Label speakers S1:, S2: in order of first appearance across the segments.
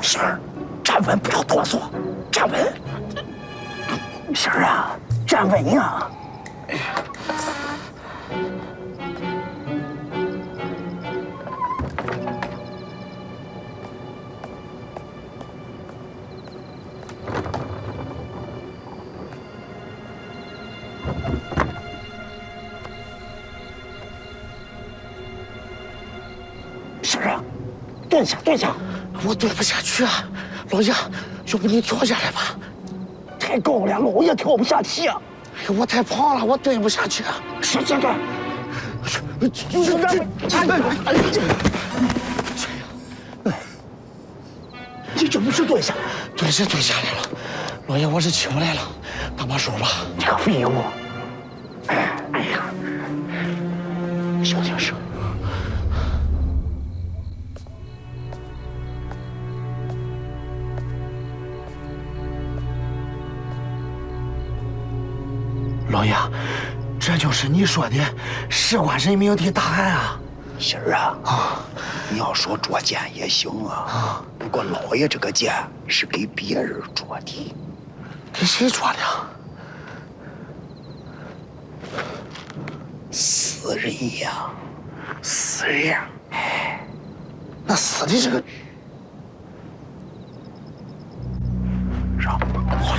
S1: 杏儿，站稳，不要哆嗦，站稳。杏儿啊，站稳呀！杏儿啊，蹲下，蹲下。
S2: 我蹲不下去啊，老爷，要不你跳下来吧？
S1: 太高了，老爷跳不下去啊！
S2: 哎，我太胖了，我蹲不下去啊。
S1: 使劲点！你这不是蹲下？
S2: 蹲是蹲下来了，老爷，我是起不来了，搭把手吧。
S1: 你个废物！哎呀，小点声。
S2: 老爷，这就是你说的事关人命的大案啊！
S1: 杏儿啊，你要说捉奸也行啊，不过老爷这个奸是给别人捉的，
S2: 给谁捉的？
S1: 死人呀，死人！哎，
S2: 那死的这个
S1: 让我。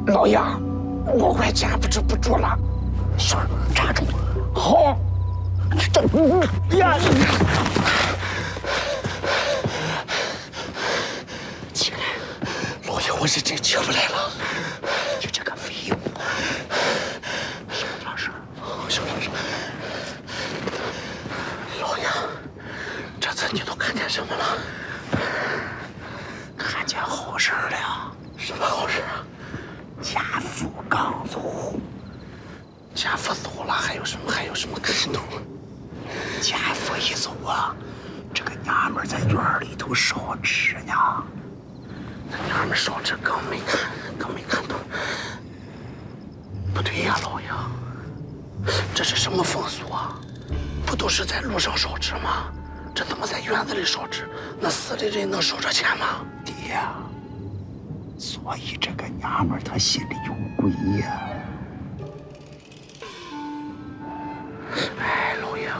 S2: 老爷，我快坚持不住了。
S1: 杏儿，站住！好，这呀！
S2: 起来，老爷，我是真起不来了。
S1: 你这个废物！小点声，
S2: 小点声。老爷，这次你都看见什么了？
S1: 看见好事了。
S2: 什么好事啊？
S1: 家父刚走，
S2: 家父走了，还有什么看头？
S1: 家父一走啊，这个娘们在院里头烧纸呢。
S2: 那娘们烧纸更没看到。不对呀，老爷，这是什么风俗啊？不都是在路上烧纸吗？这怎么在院子里烧纸？那死的人能收着钱吗？
S1: 爹呀，所以这个娘们她心里有鬼呀。
S2: 哎，老爷，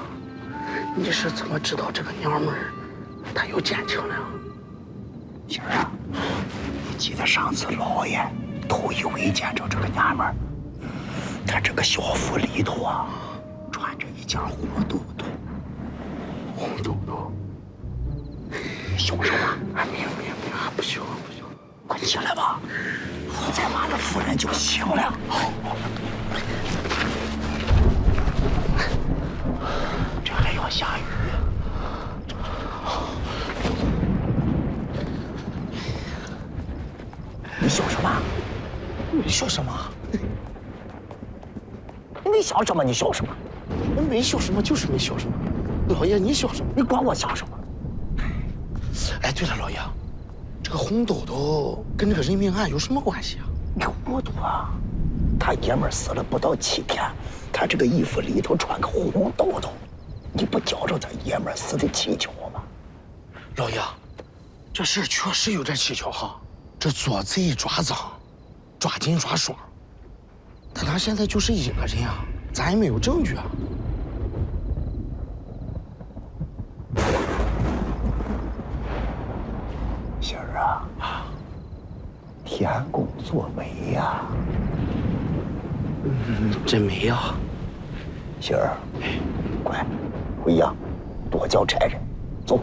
S2: 你是怎么知道这个娘们儿她有奸情的？
S1: 杏儿啊，你记得上次老爷头一回见着这个娘们儿，她这个校服里头啊，穿着一件红兜兜。
S2: 红豆豆，
S1: 笑什么？
S2: 啊，没有，不行，
S1: 快起来吧，再晚了夫人就醒了。这还要下雨。你笑什么？
S2: 你笑什么？
S1: 你笑什么？你笑什么？
S2: 我没笑什么，就是没笑什么。老爷，你笑什么？
S1: 你管我笑什么？
S2: 哎，对了，老爷，这个红豆豆跟这个人命案有什么关系啊？
S1: 你糊涂啊！他爷们儿死了不到7天，他这个衣服里头穿个红豆豆，你不觉着咱爷们儿死的蹊跷吗？
S2: 老爷，这事儿确实有点蹊跷哈。这捉贼抓赃，抓紧抓爽，他俩现在就是一个人啊，咱也没有证据啊。
S1: 杏儿啊，天公作美呀！
S2: 真没呀。
S1: 杏儿，快回家，多叫差人，走。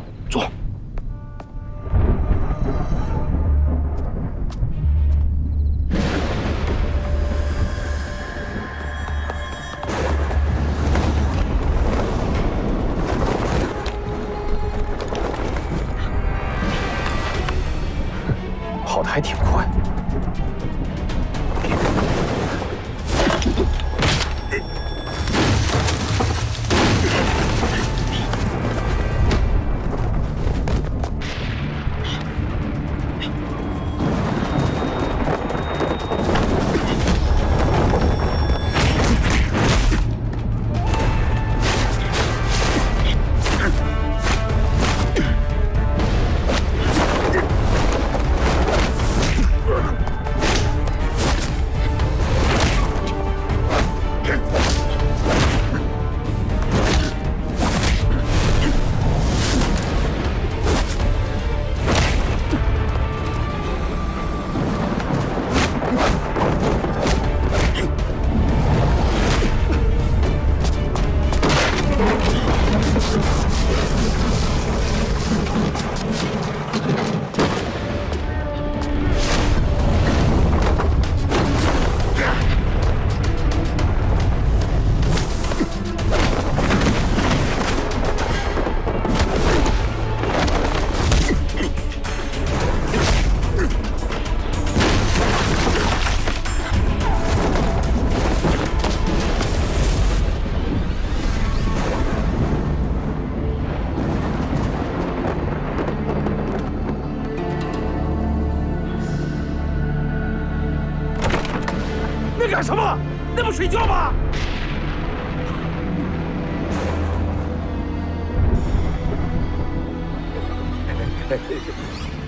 S3: 干什么？那不睡觉吗？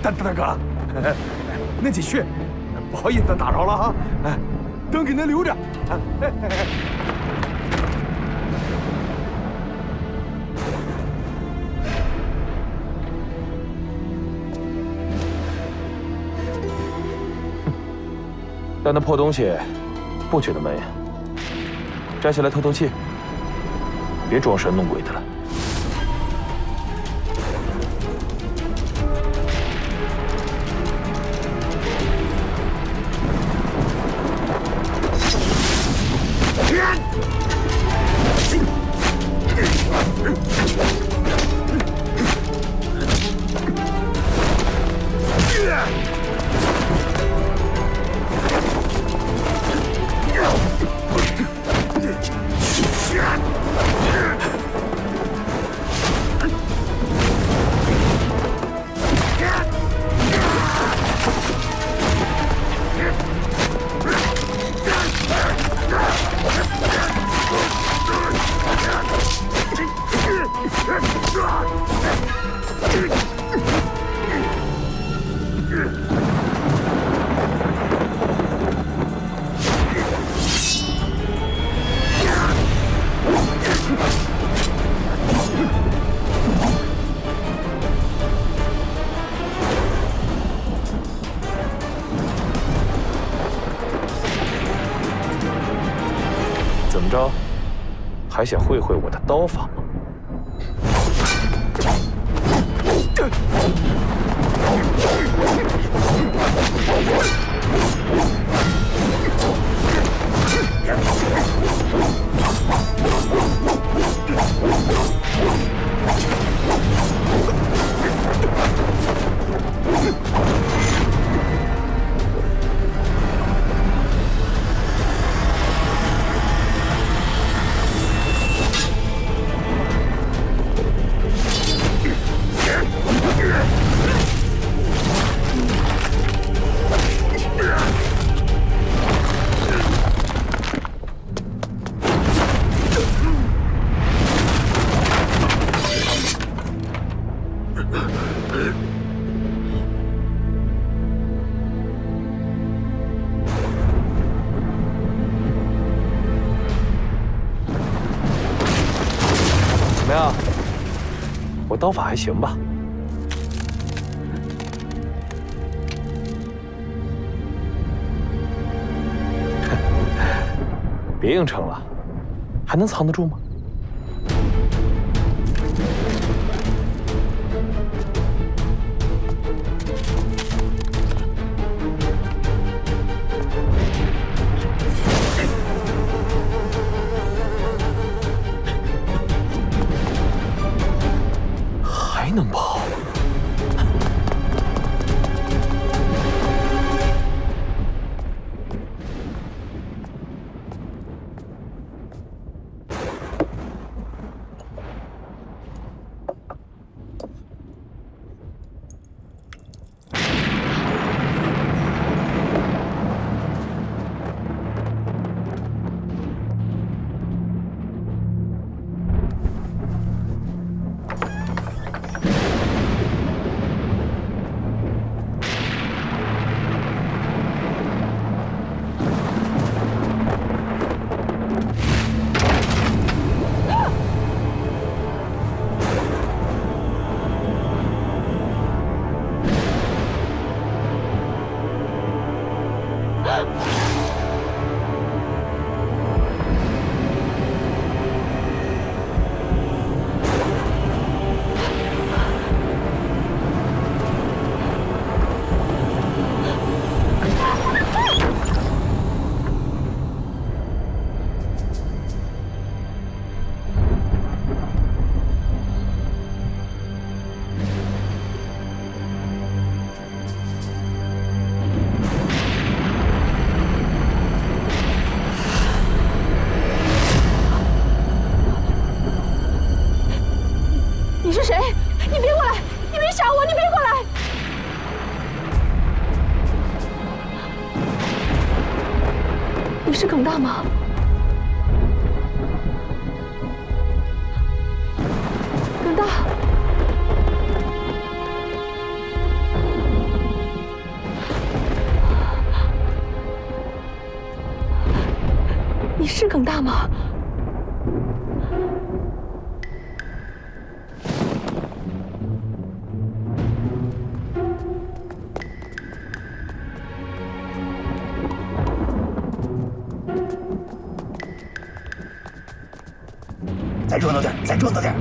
S3: 大哥，恁继续，不好意思打扰了哈，灯给恁留着。
S4: 但那破东西不觉得闷呀？摘下来透透气，别装神弄鬼的了。怎么着，还想会会我的刀法吗？怎么样？我刀法还行吧？别硬撑了，还能藏得住吗？还能跑？
S5: 你是谁？你别过来！你别杀我！你别过来！你是耿大吗？耿大，你是耿大吗？
S1: 再热闹点，再热闹点。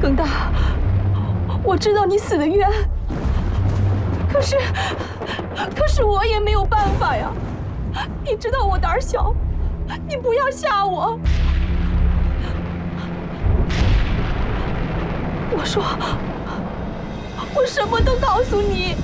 S5: 耿大，我知道你死的冤，可是我也没有办法呀。你知道我胆儿小，你不要吓我。我说，我什么都告诉你。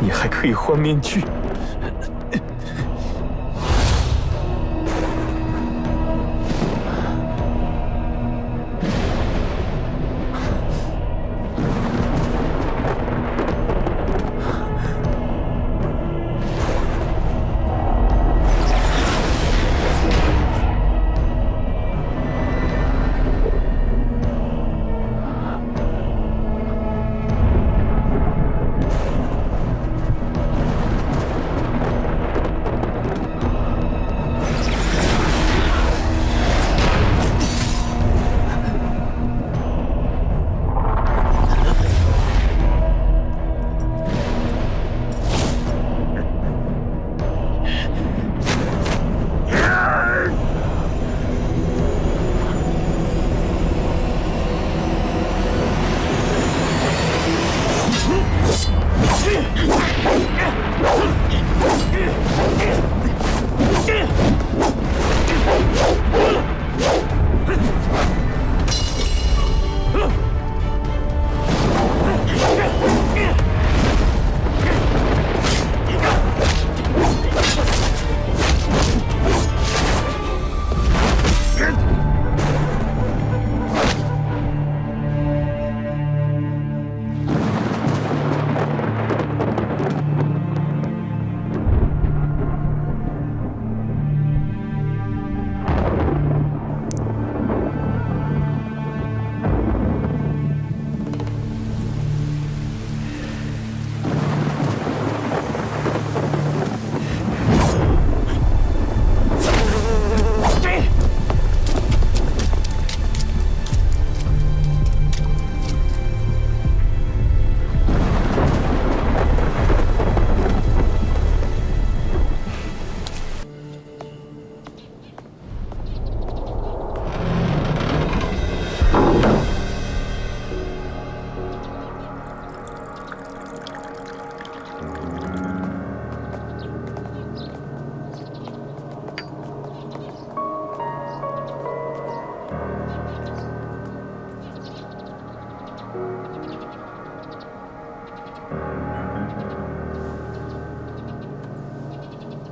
S4: 你还可以换面具。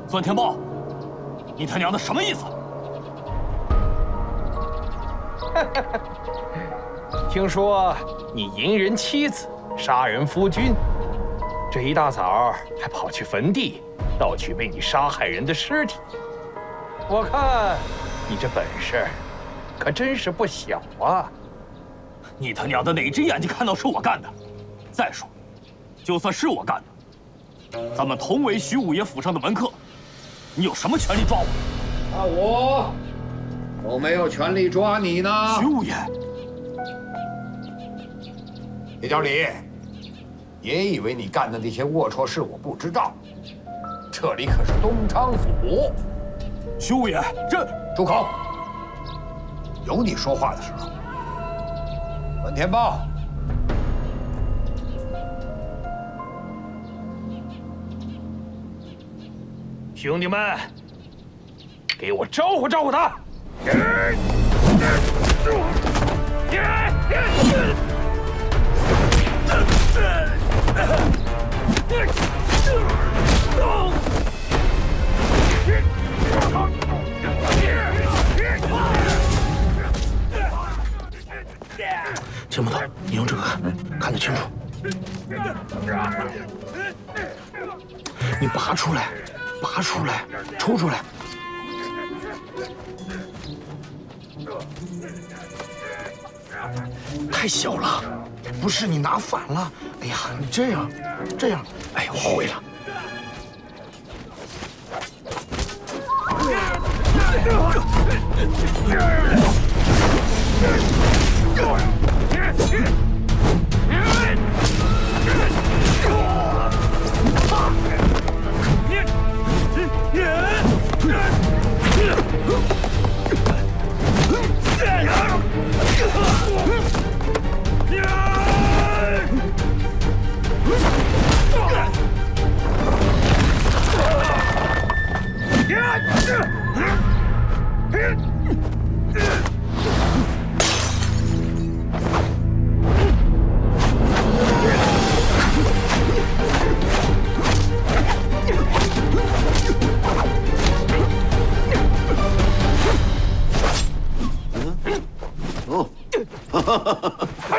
S6: 孙天豹，你他娘的什么意思？
S4: 听说你淫人妻子，杀人夫君，这一大早还跑去坟地盗取被你杀害人的尸体。我看你这本事可真是不小啊！
S6: 你他娘的哪只眼睛看到是我干的？再说，就算是我干的，咱们同为徐五爷府上的门客，你有什么权利抓我？
S1: 那我有没有权利抓你呢？
S6: 徐五爷，
S1: 叶经理，别以为你干的那些龌龊事我不知道，这里可是东昌府。
S6: 徐五爷，这
S1: 住口！有你说话的时候。文天豹，
S4: 兄弟们，给我招呼招呼他！
S2: 秦捕头，你用这个看，看得清楚。你拔出来，拔出来，抽出来。太小了，不是你拿反了。哎呀，你这样，哎呀，我会了。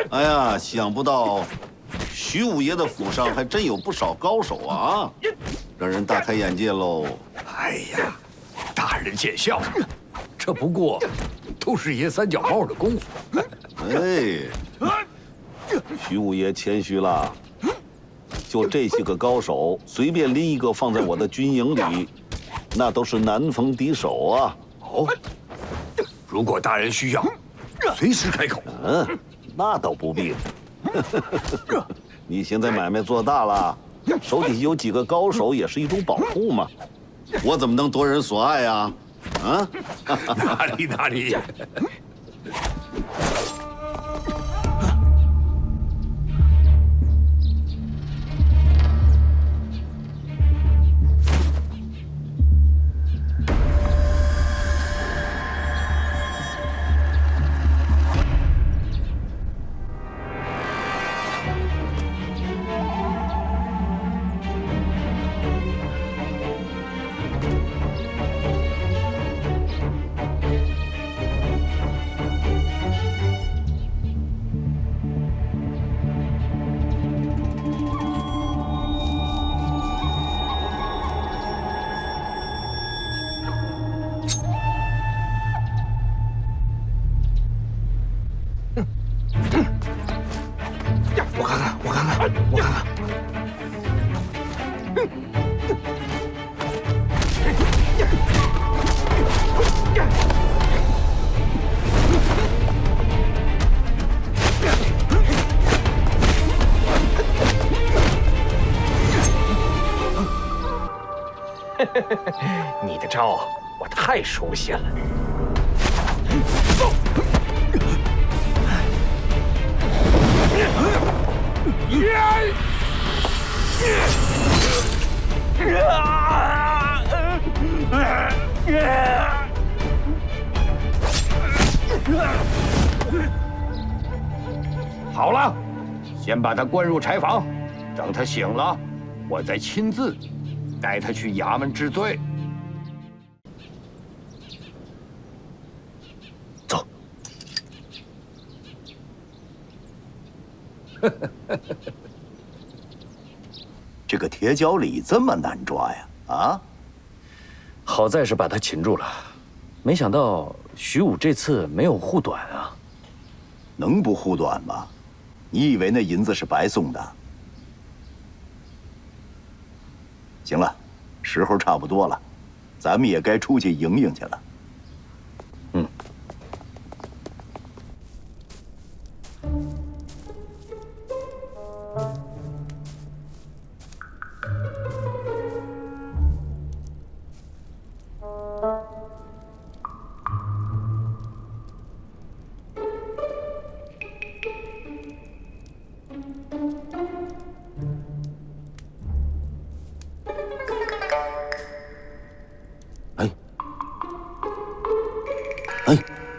S7: 哎呀，想不到徐五爷的府上还真有不少高手啊，让人大开眼界喽。
S1: 哎呀，大人见笑，这不过都是爷三脚猫的功夫。
S7: 哎，徐五爷谦虚了，就这些个高手，随便拎一个放在我的军营里，那都是难逢敌手啊。
S1: 哦，如果大人需要，随时开口。
S7: 嗯，那倒不必。你现在买卖做大了，手底下有几个高手也是一种保护嘛。我怎么能夺人所爱啊？啊？
S1: 哪里？
S2: 我看看。
S4: 你的招我太熟悉了。
S1: 好了，先把他关入柴房，等他醒了，我再亲自带他去衙门治罪。这个铁脚李这么难抓呀？啊？
S8: 好在是把他擒住了，没想到徐武这次没有护短啊。
S1: 能不护短吗？你以为那银子是白送的？行了，时候差不多了，咱们也该出去迎迎去了。
S8: 嗯。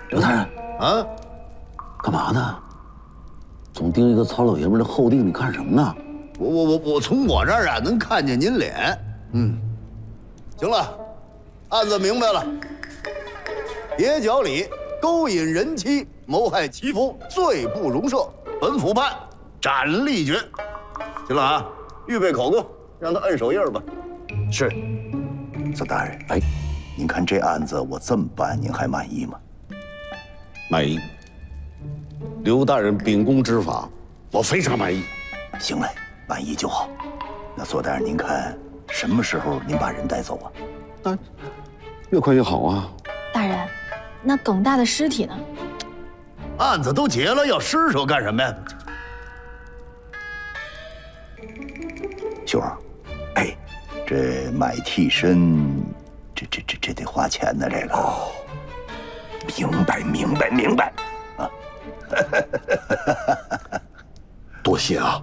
S9: 刘大人
S1: 啊，
S9: 干嘛呢？总盯一个糙老爷们的后腚，你干什么呢？
S1: 我从我这儿啊能看见您脸。行了，案子明白了。铁脚李勾引人妻，谋害其夫，罪不容赦，本府判斩立决。行了啊，预备口供，让他摁手印吧。
S8: 是。
S1: 左大人，哎，您看这案子我这么办，您还满意吗？
S7: 满意。刘大人秉公执法，我非常满意。
S1: 行嘞，满意就好。那左大人，您看什么时候您把人带走啊？
S9: 越快越好啊！
S5: 大人，那耿大的尸体呢？
S1: 案子都结了，要尸首干什么呀？秀儿，哎，这买替身，这得花钱呢。这个哦，明白啊。
S7: 多谢啊。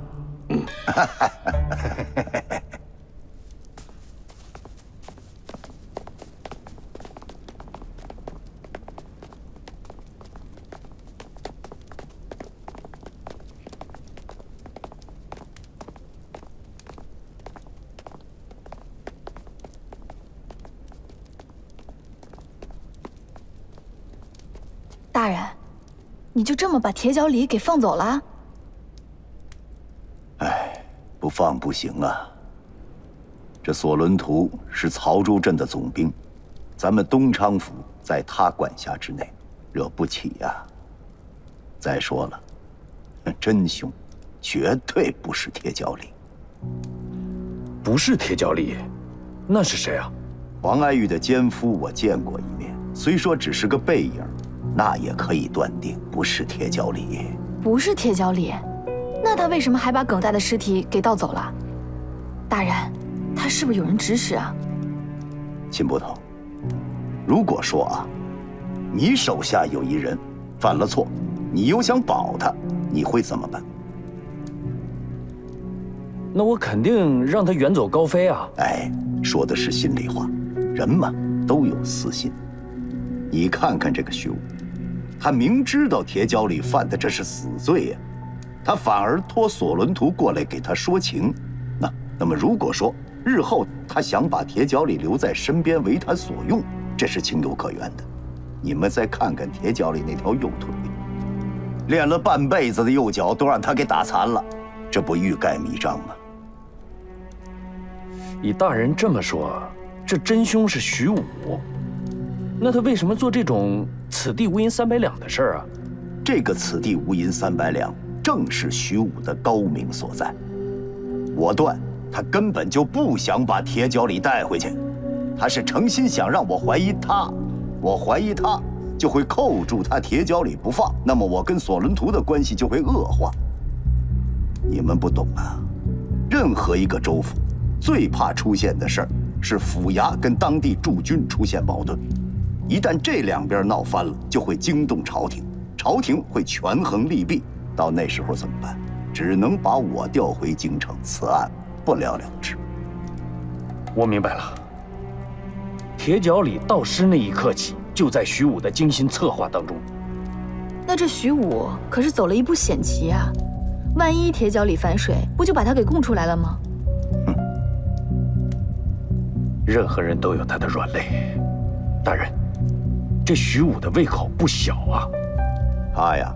S5: 大人，你就这么把铁脚李给放走了？
S1: 哎，不放不行啊。这索伦图是曹州镇的总兵，咱们东昌府在他管辖之内，惹不起呀。再说了，真凶绝对不是铁脚李。
S8: 不是铁脚李，那是谁啊？
S1: 王爱玉的奸夫我见过一面，虽说只是个背影，那也可以断定不是铁脚李。
S5: 不是铁脚李，那他为什么还把耿大的尸体给盗走了？大人，他是不是有人指使啊？
S1: 秦捕头，如果说啊，你手下有一人犯了错，你又想保他，你会怎么办？
S8: 那我肯定让他远走高飞啊！
S1: 哎，说的是心里话，人嘛都有私心。你看看这个徐武，他明知道铁脚李犯的这是死罪呀，他反而托索伦图过来给他说情。那么如果说日后他想把铁脚李留在身边为他所用，这是情有可原的。你们再看看铁脚李那条右腿，练了半辈子的右脚都让他给打残了，这不欲盖弥彰吗？
S8: 以大人这么说，这真凶是徐武，那他为什么做这种此地无银300两的事儿啊？
S1: 这个此地无银300两，正是徐武的高明所在。我断他根本就不想把铁脚李带回去，他是诚心想让我怀疑他，我怀疑他就会扣住他铁脚李不放，那么我跟索伦图的关系就会恶化。你们不懂啊，任何一个州府最怕出现的事儿是府衙跟当地驻军出现矛盾，一旦这两边闹翻了，就会惊动朝廷，朝廷会权衡利弊，到那时候怎么办？只能把我调回京城，此案不了了之。
S8: 我明白了，铁脚李盗尸那一刻起，就在徐武的精心策划当中。
S5: 那这徐武可是走了一步险棋啊！万一铁脚李反水，不就把他给供出来了吗？
S8: 任何人都有他的软肋，大人，这徐武的胃口不小啊。
S1: 他呀，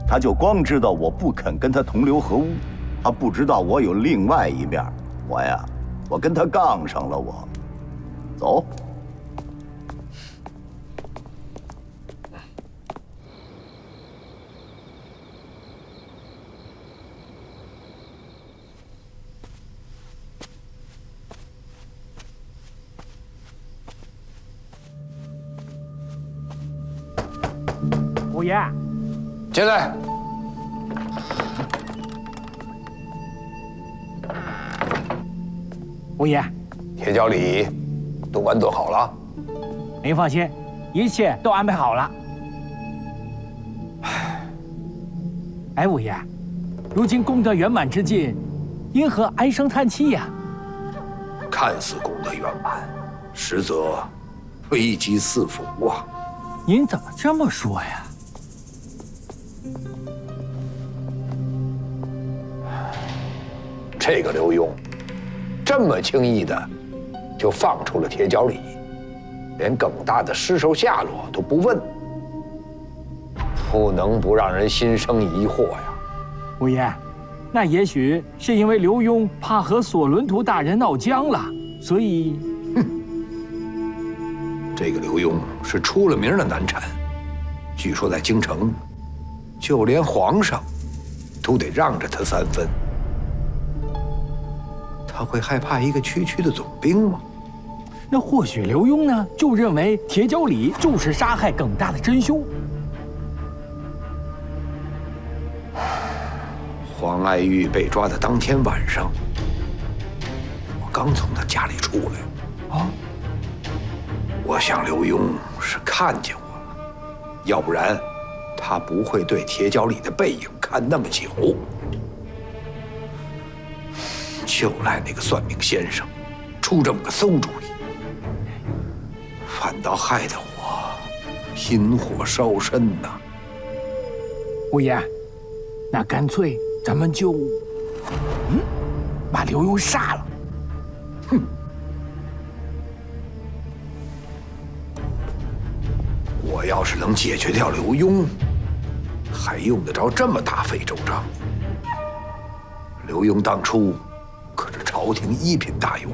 S1: 他就光知道我不肯跟他同流合污，他不知道我有另外一面。我跟他杠上了，我走。
S3: 五爷，
S2: 进来。
S3: 五爷，
S2: 铁角里都安顿好了。
S3: 您放心，一切都安排好了。哎，五爷，如今功德圆满之际，因何唉声叹气呀？
S2: 看似功德圆满，实则危机四伏啊！
S3: 您怎么这么说呀？
S2: 这个刘墉，这么轻易的就放出了铁角里，连耿大的尸首下落都不问，不能不让人心生疑惑呀。
S3: 五爷，那也许是因为刘墉怕和索伦图大人闹僵了，所以……
S2: 这个刘墉是出了名的难缠，据说在京城，就连皇上都得让着他3分。他会害怕一个区区的总兵吗？
S3: 那或许刘墉呢，就认为铁角里就是杀害耿大的真凶。
S2: 黄爱玉被抓的当天晚上，我刚从他家里出来。啊！我想刘墉是看见我了，要不然他不会对铁角里的背影看那么久。就赖那个算命先生出这么个馊主意，反倒害得我引火烧身呐。
S3: 五爷，那干脆咱们就，把刘墉杀了。
S2: 哼！我要是能解决掉刘墉，还用得着这么大费周章？刘墉当初可是朝廷一品大员，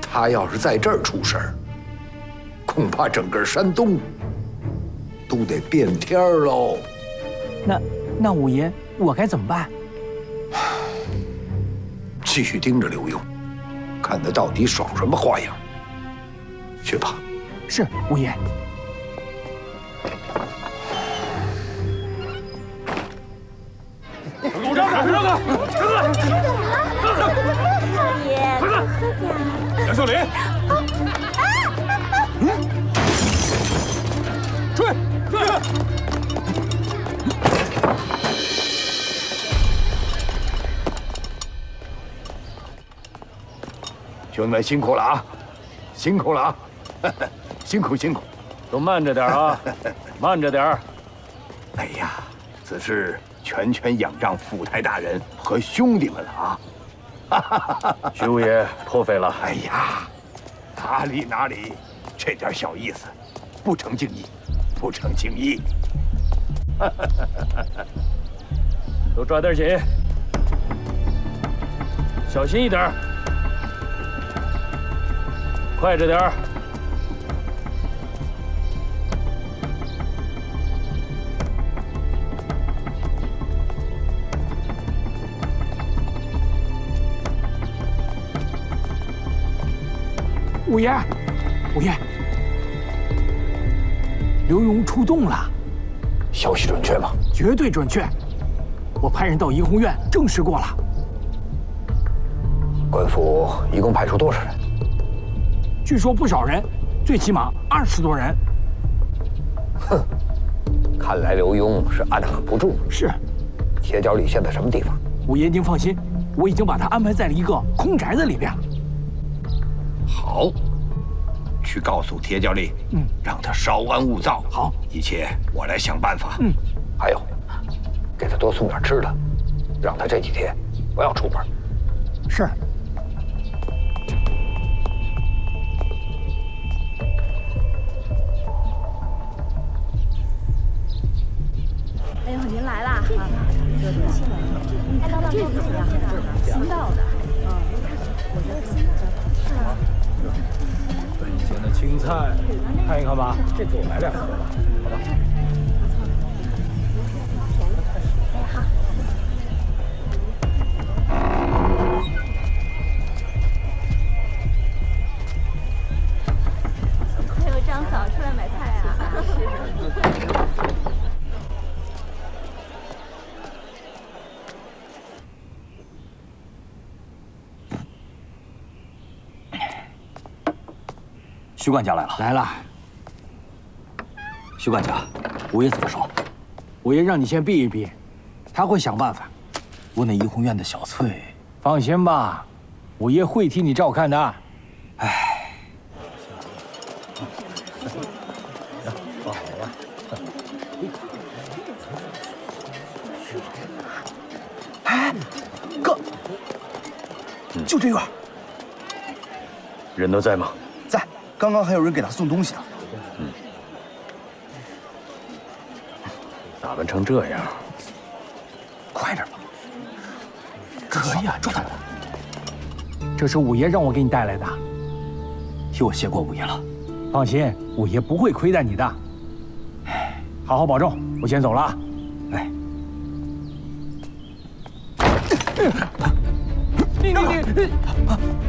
S2: 他要是在这儿出事儿，恐怕整个山东都得变天儿喽。
S3: 那五爷，我该怎么办？
S2: 继续盯着刘墉，看他到底耍什么花样。去吧。
S3: 是，五爷。
S4: 给我让开！让开！
S10: 少爷，快点！
S4: 杨秀林，追！
S1: 兄弟们辛苦了啊，辛苦了啊，辛苦辛苦，
S8: 都慢着点啊，慢着点儿。
S1: 哎呀，此事全仰仗府台大人和兄弟们了啊！
S8: 徐五爷破费了。
S1: 哎呀，哪里，这点小意思，不成敬意，不成敬意。
S8: 都抓点紧，小心一点，快着点儿。
S3: 五爷，刘墉出动了，
S2: 消息准确吗？
S3: 绝对准确。我派人到怡红院证实过了。
S2: 官府一共派出多少人？
S3: 据说不少人，最起码20多人。
S2: 哼，看来刘墉是按捺不住。
S3: 是。
S2: 铁角里现在什么地方？
S3: 五爷您放心，我已经把他安排在了一个空宅子里边。
S1: 好，去告诉铁角里，让他稍安勿躁。
S3: 好，
S1: 一切我来想办法。
S2: 还有，给他多送点吃的，让他这几天不要出门。
S3: 是。菜看一看吧。这次我来2盒吧，好吧？
S10: 还有张嫂出来买菜啊？
S6: 徐管家来了。
S3: 来了，
S6: 徐管家，五爷怎么说？
S3: 五爷让你先避一避，他会想办法。
S6: 我那怡红院的小翠，
S3: 放心吧，五爷会替你照看的。
S6: 哎，
S3: 放好了。
S1: 哎，哥，就这院，
S8: 人都在吗？
S1: 在。刚刚还有人给他送东西呢。
S3: 打扮成这样，
S1: 快点吧。
S6: 可以啊，抓他！
S3: 这是五爷让我给你带来的。
S6: 替我谢过五爷了。
S3: 放心，五爷不会亏待你的。好好保重，我先走了啊。
S6: 哎，
S3: 你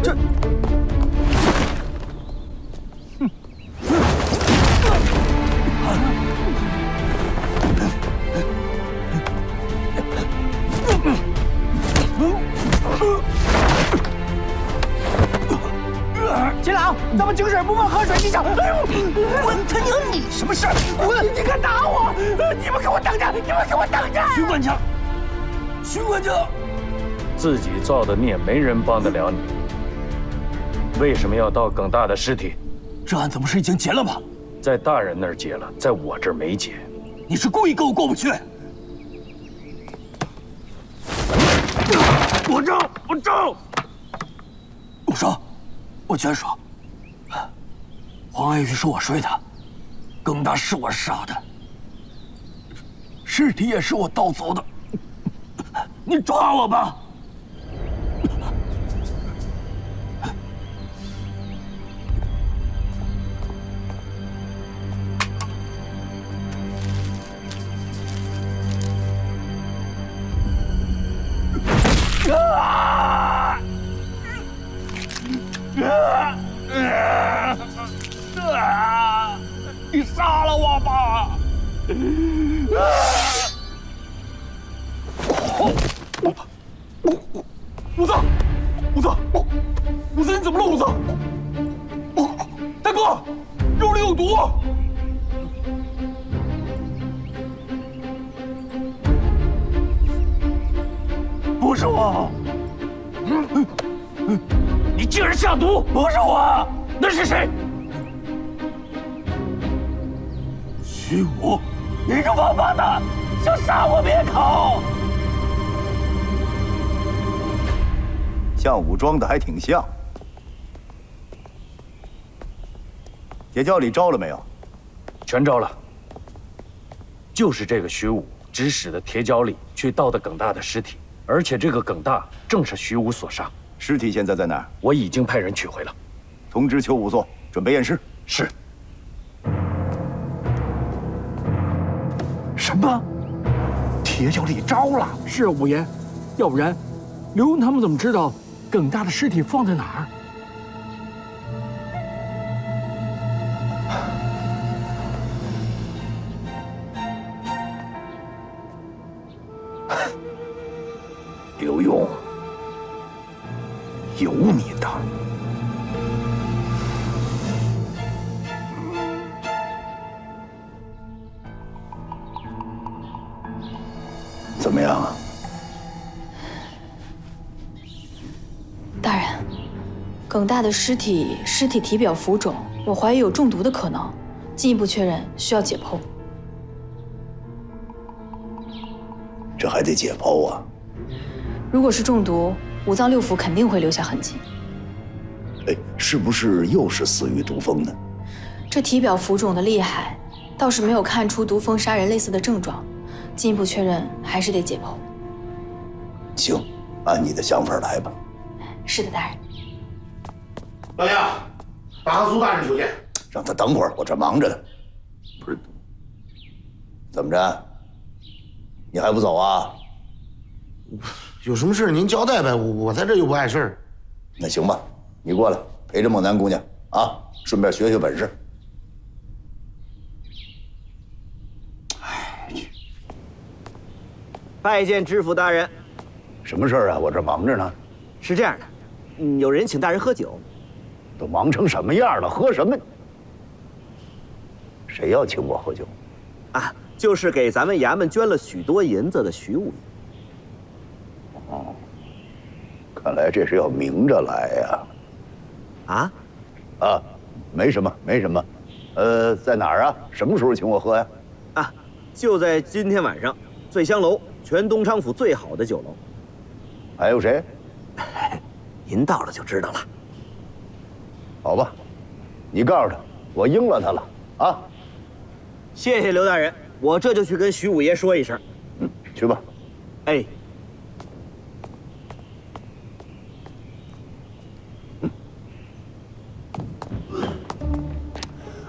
S1: 这。
S3: 秦朗，咱们井水不犯河水之象。哎呦，
S1: 我他娘你什么事儿？
S3: 你敢打我！你们给我等着！你们给我等着！
S6: 徐管家，徐管家，
S8: 自己造的孽，没人帮得了你。为什么要盗耿大的尸体？
S6: 这案子不是已经结了吗？
S8: 在大人那儿结了，在我这儿没结。
S6: 你是故意跟我过不去？
S3: 我招！
S6: 我说，我全说。黄爱玉是我睡的，耿大是我杀的，尸体也是我盗走的。你抓我吧！你杀了我吧！武子，你怎么了？武子，大哥，肉里有毒！不是我，你竟然下毒！不是我，那是谁？徐武，你个王八蛋，想杀我灭口！
S1: 像武装的还挺像。铁窖里招了没有？
S8: 全招了。就是这个徐武指使的铁窖里去盗的耿大的尸体，而且这个耿大正是徐武所杀。
S1: 尸体现在在哪儿？
S8: 我已经派人取回了。
S1: 通知邱武座准备验尸。
S8: 是。
S1: 什么？铁窖里招了？
S3: 是啊，五爷，要不然刘墉他们怎么知道耿大的尸体放在哪儿？
S1: 刘墉，有你的！怎么样啊？
S5: 大人，耿大的尸体体表浮肿，我怀疑有中毒的可能，进一步确认需要解剖。
S1: 这还得解剖啊？
S5: 如果是中毒，五脏六腑肯定会留下痕迹。
S1: 哎，是不是又是死于毒风呢？
S5: 这体表浮肿的厉害，倒是没有看出毒风杀人类似的症状，进一步确认还是得解剖。
S1: 行，按你的想法来吧。
S5: 是的，大人。
S11: 老杨，把和苏大人求见。
S1: 让他等会儿，我这忙着呢。
S2: 不是，
S1: 怎么着？你还不走啊？
S11: 有什么事您交代呗，我在这又不碍事儿。
S1: 那行吧，你过来陪着猛男姑娘啊，顺便学学本事。
S12: 拜见知府大人。
S1: 什么事儿啊？我这忙着呢。
S12: 是这样的，有人请大人喝酒。
S1: 都忙成什么样了，喝什么？谁要请我喝酒？
S12: 啊，就是给咱们衙门捐了许多银子的徐五爷。
S1: 哦，看来这是要明着来呀。
S12: 啊？
S1: 啊，没什么，没什么。在哪儿啊？什么时候请我喝呀？
S12: 啊，就在今天晚上，醉香楼，全东昌府最好的酒楼。
S1: 还有谁？
S12: 您到了就知道了。
S1: 好吧，你告诉他，我应了他了啊。
S12: 谢谢刘大人，我这就去跟徐五爷说一声。
S1: 去吧。
S12: 哎。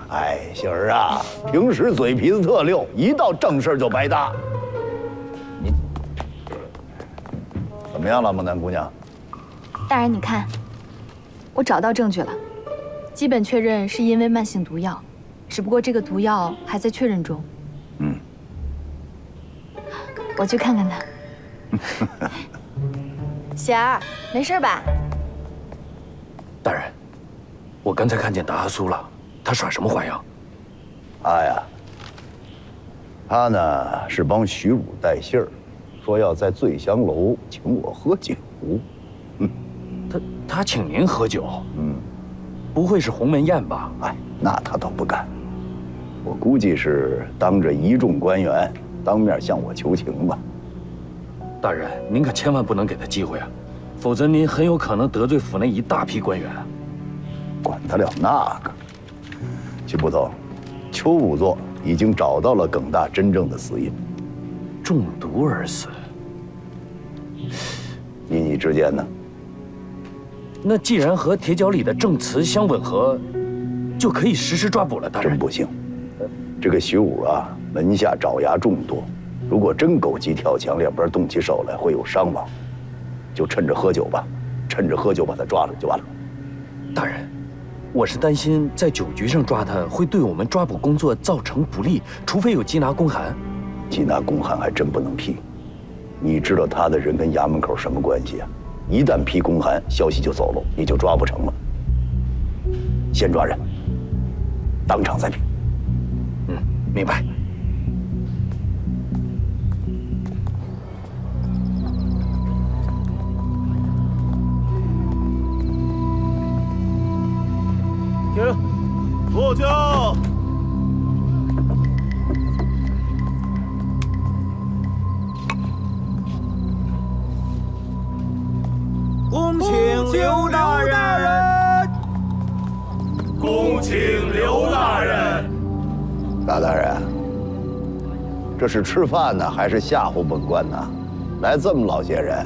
S1: 哎，杏儿啊，平时嘴皮子特溜，一到正事就白搭。你怎么样了，猛男姑娘？
S5: 大人，你看，我找到证据了，基本确认是因为慢性毒药，只不过这个毒药还在确认中。我去看看他。喜儿，没事吧？
S8: 大人，我刚才看见达阿苏了，他耍什么花样？
S1: 他呢是帮徐武带信儿，说要在醉香楼请我喝酒。
S8: 他请您喝酒？不会是鸿门宴吧？
S1: 哎，那他倒不敢。我估计是当着一众官员当面向我求情吧。
S8: 大人，您可千万不能给他机会啊，否则您很有可能得罪府内一大批官员。
S1: 管得了那个？秦捕头，邱仵作已经找到了耿大真正的死因，
S8: 中毒而死。
S1: 一你之见呢？
S8: 那既然和铁角里的证词相吻合，就可以实施抓捕了。大人，
S1: 真不行，这个徐武啊，门下爪牙众多，如果真狗急跳墙，两边动起手来，会有伤亡。就趁着喝酒吧，趁着喝酒把他抓了就完了。
S8: 大人，我是担心在酒局上抓他会对我们抓捕工作造成不利，除非有缉拿公函。
S1: 缉拿公函还真不能批。你知道他的人跟衙门口什么关系啊？一旦批公函，消息就走了，你就抓不成了。先抓人，当场再批。
S8: 明白。
S6: 停，坐下。
S12: 恭请刘大人。
S6: 恭请刘大人。
S1: 大人，这是吃饭呢，还是吓唬本官呢？来这么老些人，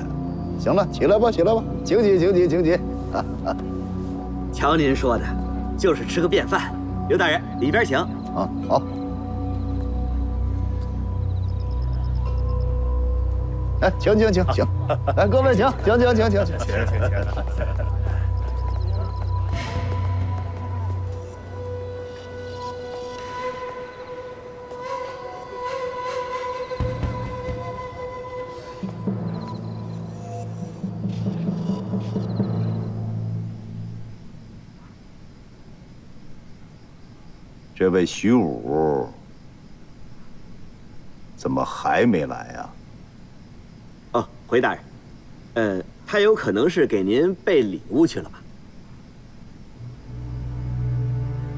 S1: 行了，起来吧，起来吧，请起，请起，请起。
S12: 瞧您说的，就是吃个便饭。刘大人，里边请。
S1: 啊，好。哎，请，来，各位请。这位徐武怎么还没来呀？
S12: 哦，回大人，他有可能是给您备礼物去了吧？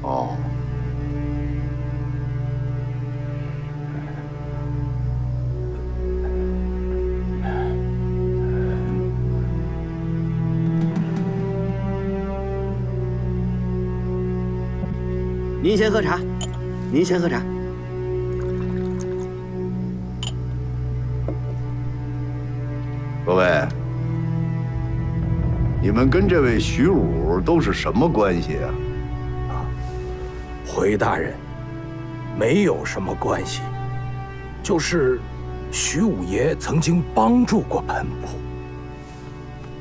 S1: 哦，
S12: 您先喝茶，您先喝茶。
S1: 各位，你们跟这位徐武都是什么关系啊？回大人，没有什么关系，就是徐五爷曾经帮助过本部。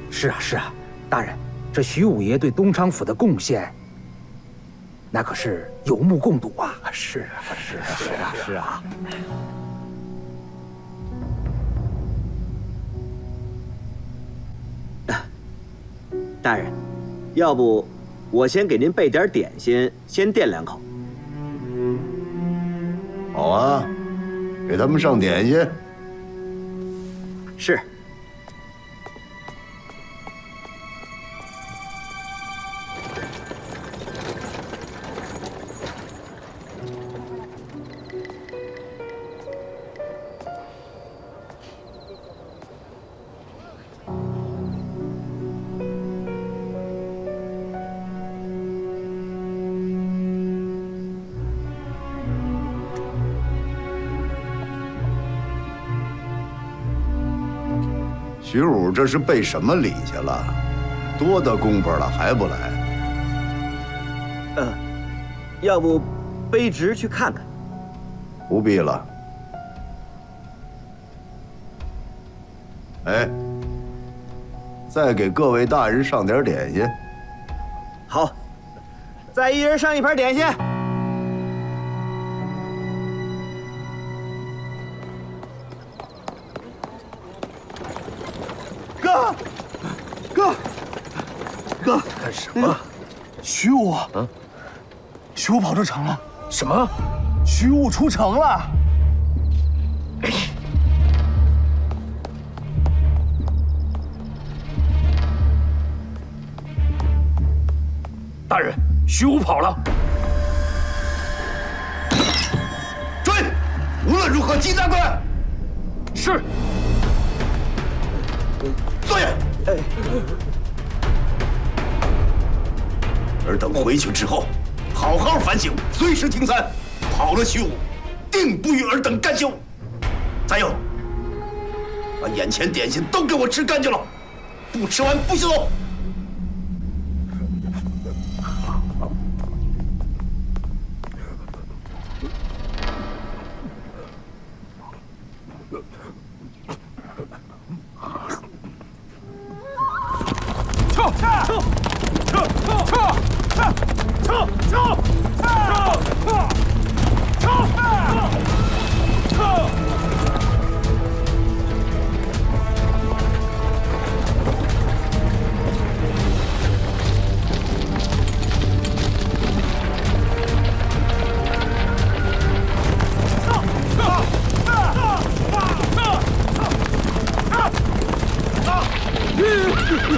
S13: 是啊，是啊，大人，这徐五爷对东昌府的贡献，那可是有目共睹啊！
S1: 是啊，是啊，是啊，是啊。
S12: 大人，要不我先给您备点点心，先垫2口。
S2: 好啊，给他们上点心。
S12: 是。
S2: 徐武这是备什么礼去了？多大功夫了还不来？
S12: 要不卑职去看看？
S2: 不必了。哎，再给各位大人上点点心。
S12: 好，再一人上1盘点心。
S1: 哥，干什么？徐武，徐武跑出城了。
S8: 什么？
S1: 徐武出城了。
S8: 大人，徐武跑了。
S2: 追！无论如何击他关。
S8: 是。
S2: 坐下。尔等回去之后，好好反省，随时停餐。跑了徐武，定不与尔等甘休。再有，把眼前点心都给我吃干净了，不吃完不许走。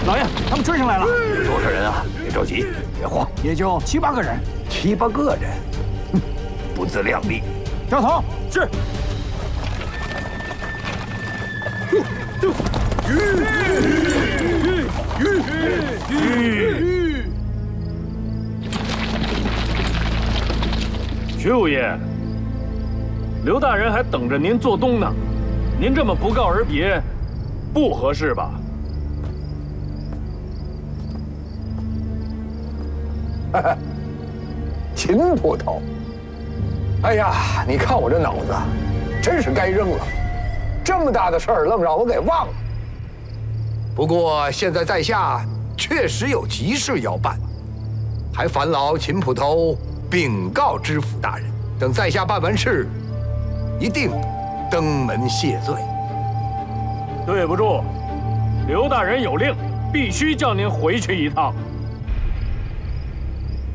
S3: 老爷，他们追上来了。
S1: 多少人啊？别着急，别慌，
S3: 也就7、8个人。
S1: 7、8个人，哼，不自量力。
S3: 掉头。
S1: 是。
S8: 徐五爷，刘大人还等着您做东呢，您这么不告而别，不合适吧？
S1: 秦捕头，哎呀，你看我这脑子，真是该扔了。这么大的事儿，愣让我给忘了。不过现在在下确实有急事要办，还烦劳秦捕头禀告知府大人。等在下办完事，一定登门谢罪。
S8: 对不住，刘大人有令，必须叫您回去一趟。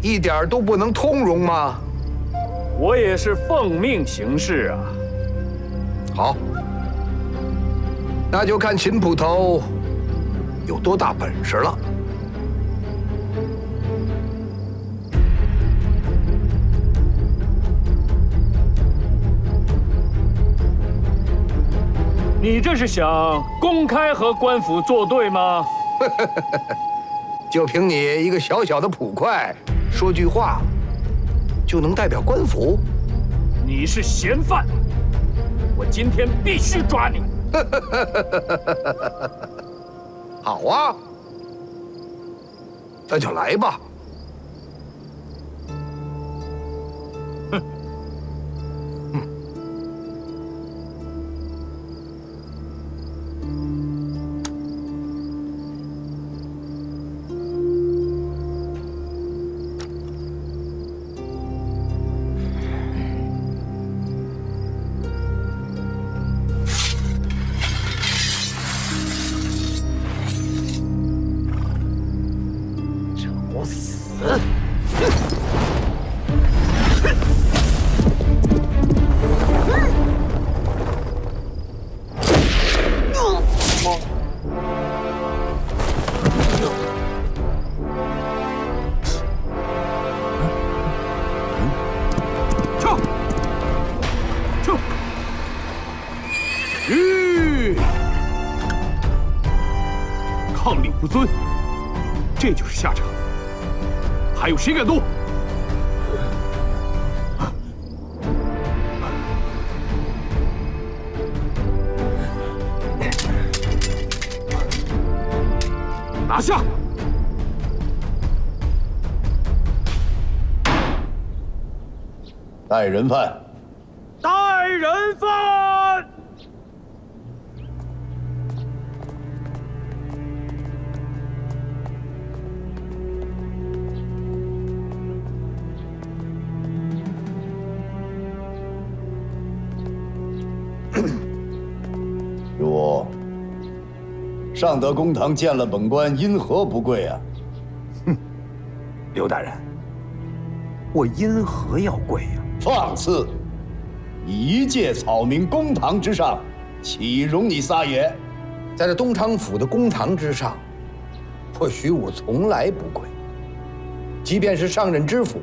S1: 一点都不能通融吗？
S8: 我也是奉命行事啊。
S1: 好，那就看秦捕头有多大本事了。
S8: 你这是想公开和官府作对吗？
S1: 就凭你一个小小的捕快，说句话就能代表官府？
S8: 你是嫌犯，我今天必须抓你。
S1: 好啊，那就来吧。死！
S3: 抗令不遵，这就是下场。还有谁敢动？拿下！
S2: 带人犯。
S3: 带人犯！
S2: 徐武，上得公堂见了本官，因何不跪啊？
S1: 哼，刘大人，我因何要跪呀？
S2: 放肆！你一介草民，公堂之上，岂容你撒野？
S1: 在这东昌府的公堂之上，我徐武从来不跪。即便是上任知府，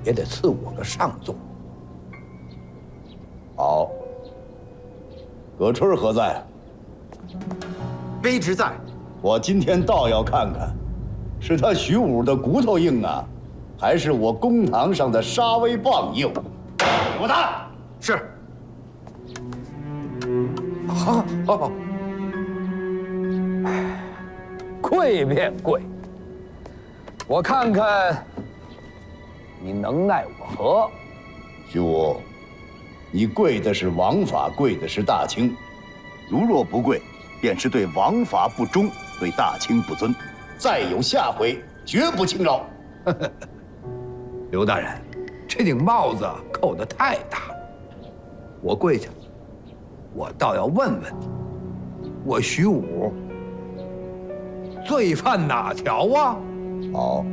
S1: 也得赐我个上座。
S2: 好，葛春何在？
S11: 卑职在。
S2: 我今天倒要看看，是他徐武的骨头硬啊，还是我公堂上的杀威棒硬？给我打！
S11: 是。
S1: 好，好。跪便跪，我看看你能奈我何？
S2: 徐武，你跪的是王法，跪的是大清。
S14: 如若不跪，便是对王法不忠，对大清不尊。
S2: 再有下回，绝不轻饶。
S1: 刘大人，这顶帽子扣得太大了，我跪下，我倒要问问你，我徐武罪犯哪条啊？
S2: 好，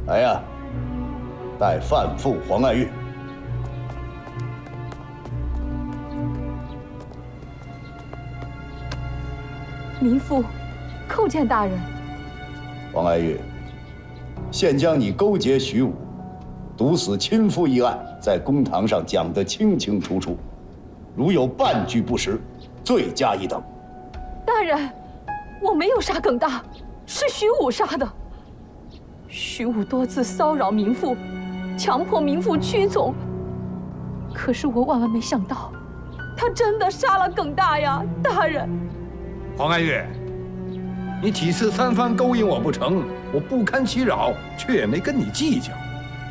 S2: 来呀，带范妇黄爱玉。
S5: 民妇叩见大人。
S2: 黄爱玉，现将你勾结徐武，毒死亲夫一案，在公堂上讲得清清楚楚，如有半句不实，罪加一等。
S5: 大人，我没有杀耿大，是徐武杀的。徐武多次骚扰民妇，强迫民妇屈从，可是我万万没想到，他真的杀了耿大呀！大人，
S1: 黄爱玉，你几次三番勾引我不成，我不堪其扰，却也没跟你计较。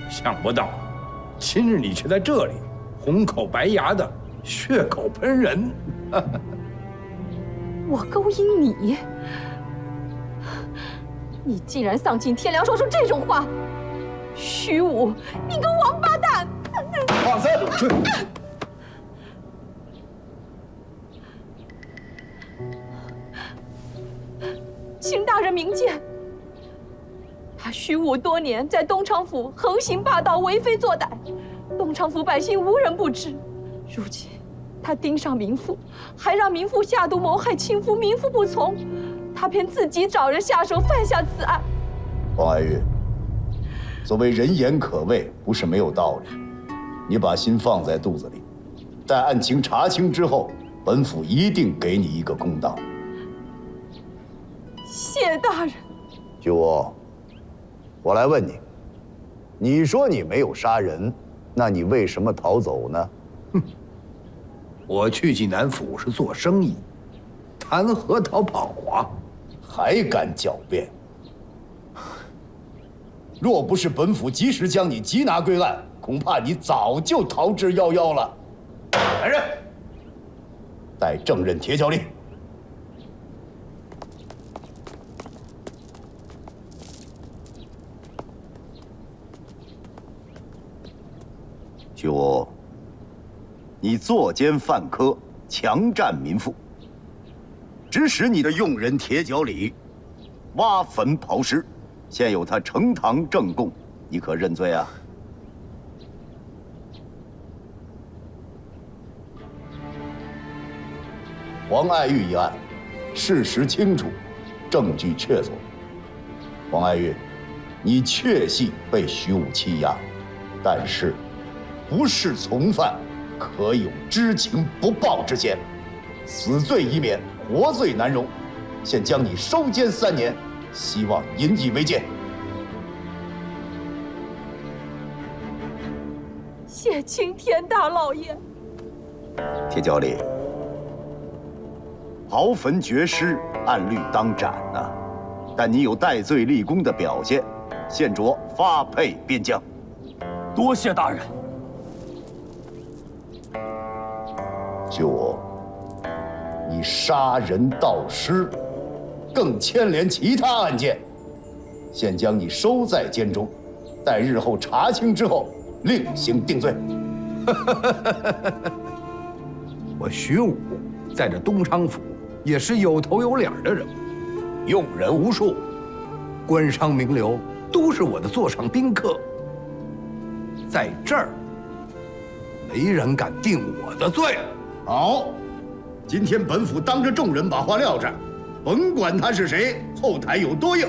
S1: 想不到，今日你却在这里红口白牙的血口喷人。
S5: 我勾引你，你竟然丧尽天良说出这种话！徐武，你个王八蛋！
S2: 放肆！
S5: 请大人明鉴。他徐武多年在东昌府横行霸道，为非作歹，东昌府百姓无人不知。如今他盯上民妇，还让民妇下毒谋害亲夫，民妇不从，他便自己找人下手犯下此案。
S2: 黄爱玉，所谓人言可畏，不是没有道理。你把心放在肚子里，待案情查清之后，本府一定给你一个公道。
S5: 谢大人。
S2: 徐武，我来问你，你说你没有杀人，那你为什么逃走呢？
S1: 哼，我去济南府是做生意，谈何逃跑啊？
S2: 还敢狡辩？若不是本府及时将你缉拿归案，恐怕你早就逃之夭夭了。来人，带正任铁脚令。
S14: 徐武，你作奸犯科，强占民妇，指使你的佣人铁脚里挖坟刨尸，现有他呈堂证供，你可认罪啊？黄爱玉一案，事实清楚，证据确凿。黄爱玉，你确系被徐武欺压，但是不是从犯，可有知情不报之嫌，死罪已免，活罪难容。现将你收监3年，希望引以为戒。
S5: 谢青天大老爷。
S14: 铁角里，刨坟掘尸，按律当斩呐，但你有戴罪立功的表现，现着发配边疆。
S6: 多谢大人。
S14: 徐武，你杀人盗尸，更牵连其他案件，现将你收在监中，待日后查清之后，另行定罪。
S2: 我徐武在这东昌府也是有头有脸的人物，用人无数，官商名流都是我的座上宾客。在这儿，没人敢定我的罪。
S14: 好，今天本府当着众人把话撂这儿，甭管他是谁，后台有多硬，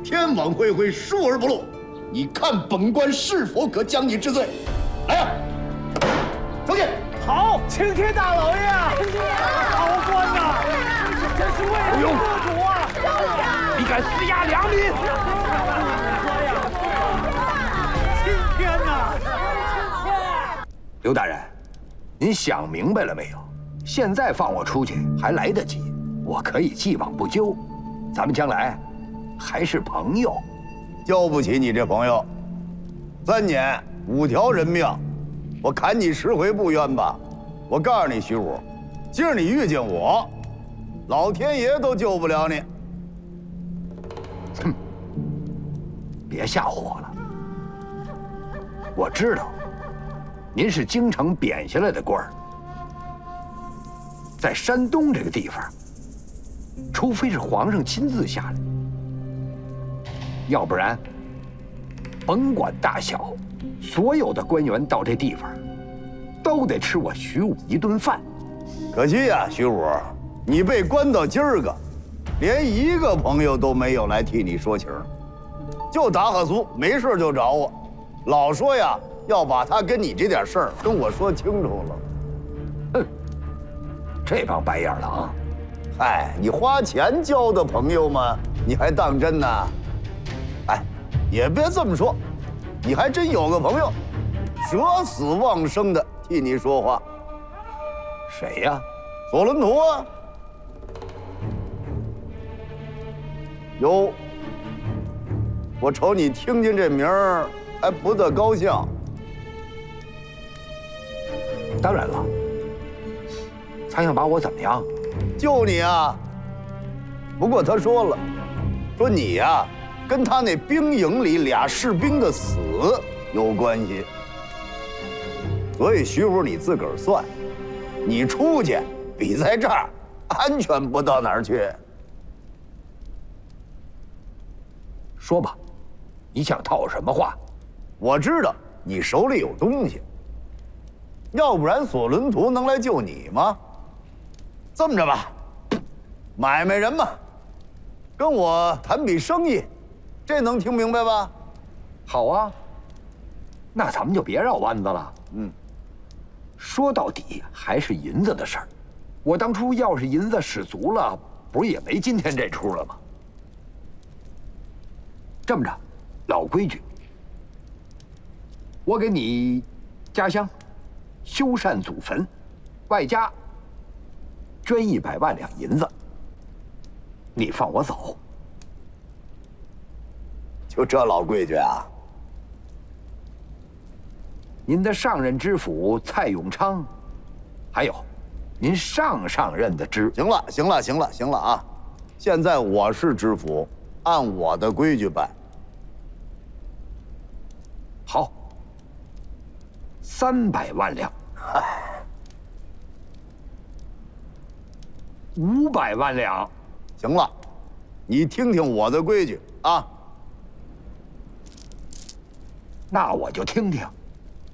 S14: 天网恢恢，疏而不漏。你看本官是否可将你治罪？来呀，出去！
S3: 好，青天大老爷，好官呐，真是为人做主啊！你敢私压良民？青天呐！
S2: 刘大人，您想明白了没有？现在放我出去还来得及，我可以既往不咎，咱们将来还是朋友。
S14: 交不起你这朋友，3年5条人命，我砍你10回不冤吧？我告诉你，徐武，今儿你遇见我，老天爷都救不了你。
S2: 哼，别吓唬我了。我知道，您是京城贬下来的官儿，在山东这个地方，除非是皇上亲自下来，要不然，甭管大小，所有的官员到这地方，都得吃我徐武一顿饭。
S14: 可惜呀，徐武，你被关到今儿个，连一个朋友都没有来替你说情，就打哈苏，没事就找我，老说呀要把他跟你这点事儿跟我说清楚了。
S2: 哼，这帮白眼狼！
S14: 哎，你花钱交的朋友吗？你还当真呢？哎，也别这么说，你还真有个朋友，舍死忘生的替你说话。
S2: 谁呀？
S14: 索伦图啊。哟，我瞅你听见这名儿还不得高兴。
S2: 当然了，他想把我怎么样？
S14: 救你啊！不过他说了，说你呀跟他那兵营里俩士兵的死有关系。所以徐武，你自个儿算，你出去比在这儿安全不到哪儿去。
S2: 说吧，你想套我什么话？
S14: 我知道你手里有东西，要不然索伦图能来救你吗？这么着吧，买卖人嘛，跟我谈笔生意，这能听明白吧？
S2: 好啊，那咱们就别绕弯子了。说到底还是银子的事儿。我当初要是银子使足了，不是也没今天这出了吗？这么着，老规矩，我给你家乡修缮祖坟，外加捐100万两银子，你放我走。
S14: 就这老规矩啊？
S2: 您的上任知府蔡永昌，还有您上任的知……
S14: 行了啊！现在我是知府，按我的规矩办。
S2: 好，300万两。500万两。
S14: 行了，你听听我的规矩啊！
S1: 那我就听听，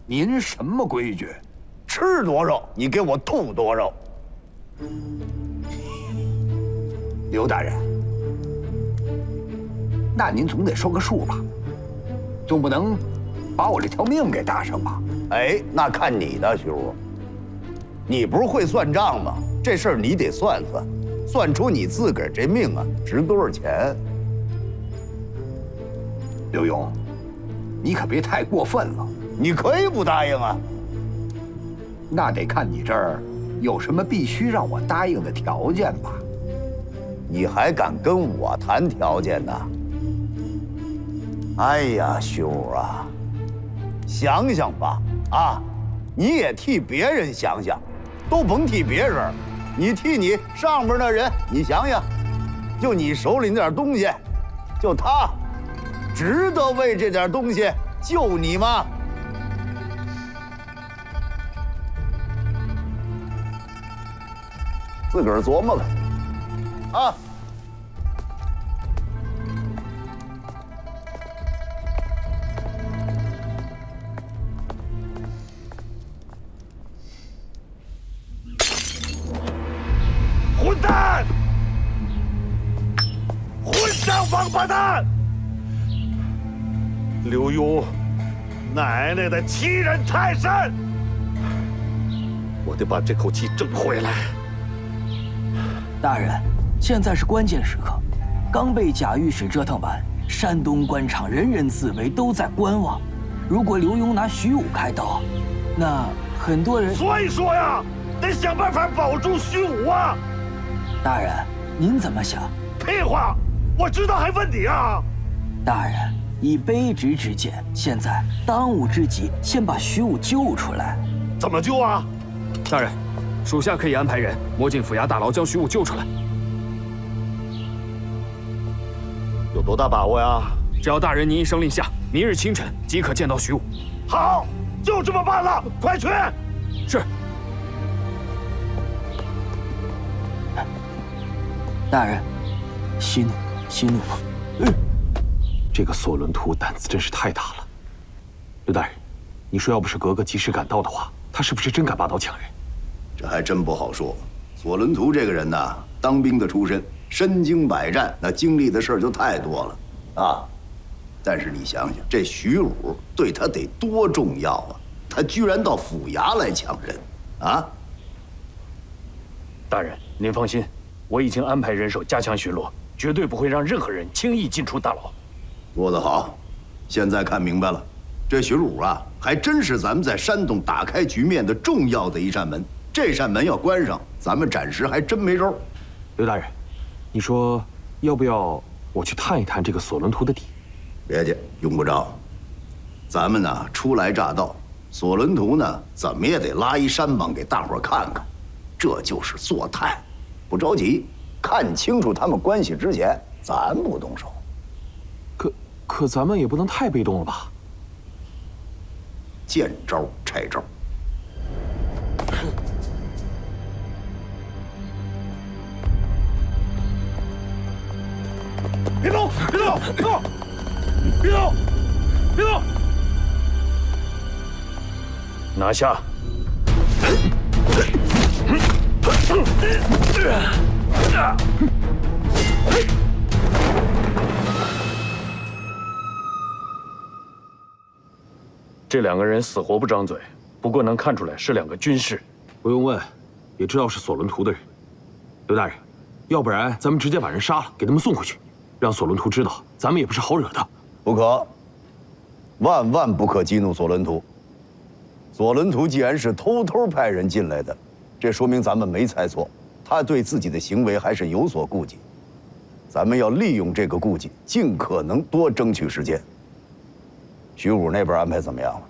S1: 您什么规矩？
S14: 吃多少你给我吐多少。
S1: 刘大人，那您总得说个数吧？总不能把我这条命给搭上吧？
S14: 哎，那看你的，徐武。你不是会算账吗？这事儿你得算算，算出你自个儿这命啊值多少钱。
S1: 刘墉，你可别太过分了。
S14: 你可以不答应啊。
S1: 那得看你这儿有什么必须让我答应的条件吧？
S14: 你还敢跟我谈条件呢？哎呀，徐武啊，想想吧，啊，你也替别人想想，都甭替别人，你替你上边的人，你想想，就你手里那点东西，就他，值得为这点东西救你吗？自个儿琢磨吧，啊！
S3: 混蛋！混账王八蛋！刘墉，奶奶的欺人太甚！我得把这口气争回来。
S15: 大人，现在是关键时刻，刚被贾御史折腾完，山东官场人人自危，都在观望。如果刘墉拿徐武开刀，那很多人……
S3: 所以说呀，得想办法保住徐武啊！
S15: 大人，您怎么想？
S3: 屁话，我知道还问你啊！
S15: 大人，以卑职之见，现在当务之急，先把徐武救出来。
S3: 怎么救啊？
S8: 大人，属下可以安排人摸进府衙大牢，将徐武救出来。
S3: 有多大把握呀？
S8: 只要大人您一声令下，明日清晨即可见到徐武。
S3: 好，就这么办了，快去！
S8: 是。
S15: 大人，息怒，息怒。
S4: 这个索伦图胆子真是太大了。刘大人，你说要不是格格及时赶到的话，他是不是真敢拔刀抢人？
S14: 这还真不好说。索伦图这个人呐，当兵的出身，身经百战，那经历的事儿就太多了啊。但是你想想，这徐武对他得多重要啊！他居然到府衙来抢人，啊！
S8: 大人，您放心，我已经安排人手加强巡逻，绝对不会让任何人轻易进出大牢。
S14: 做得好，现在看明白了，这徐武啊，还真是咱们在山东打开局面的重要的一扇门。这扇门要关上，咱们暂时还真没招。
S4: 刘大人，你说要不要我去探一探这个索伦图的底？
S14: 别介，用不着。咱们呢初来乍到，索伦图呢怎么也得拉一山膀给大伙看看，这就是做态。不着急，看清楚他们关系之前，咱不动手。
S4: 可咱们也不能太被动了吧？
S14: 见招拆招。
S3: 别动！别动！别动！别动！别动！
S8: 拿下！这两个人死活不张嘴，不过能看出来是两个军士。
S4: 不用问，也知道是索伦图的人。刘大人，要不然咱们直接把人杀了，给他们送回去，让索伦图知道咱们也不是好惹的。
S14: 不可，万万不可激怒索伦图。索伦图既然是偷偷派人进来的，这说明咱们没猜错，他对自己的行为还是有所顾忌。咱们要利用这个顾忌，尽可能多争取时间。徐武那边安排怎么样了？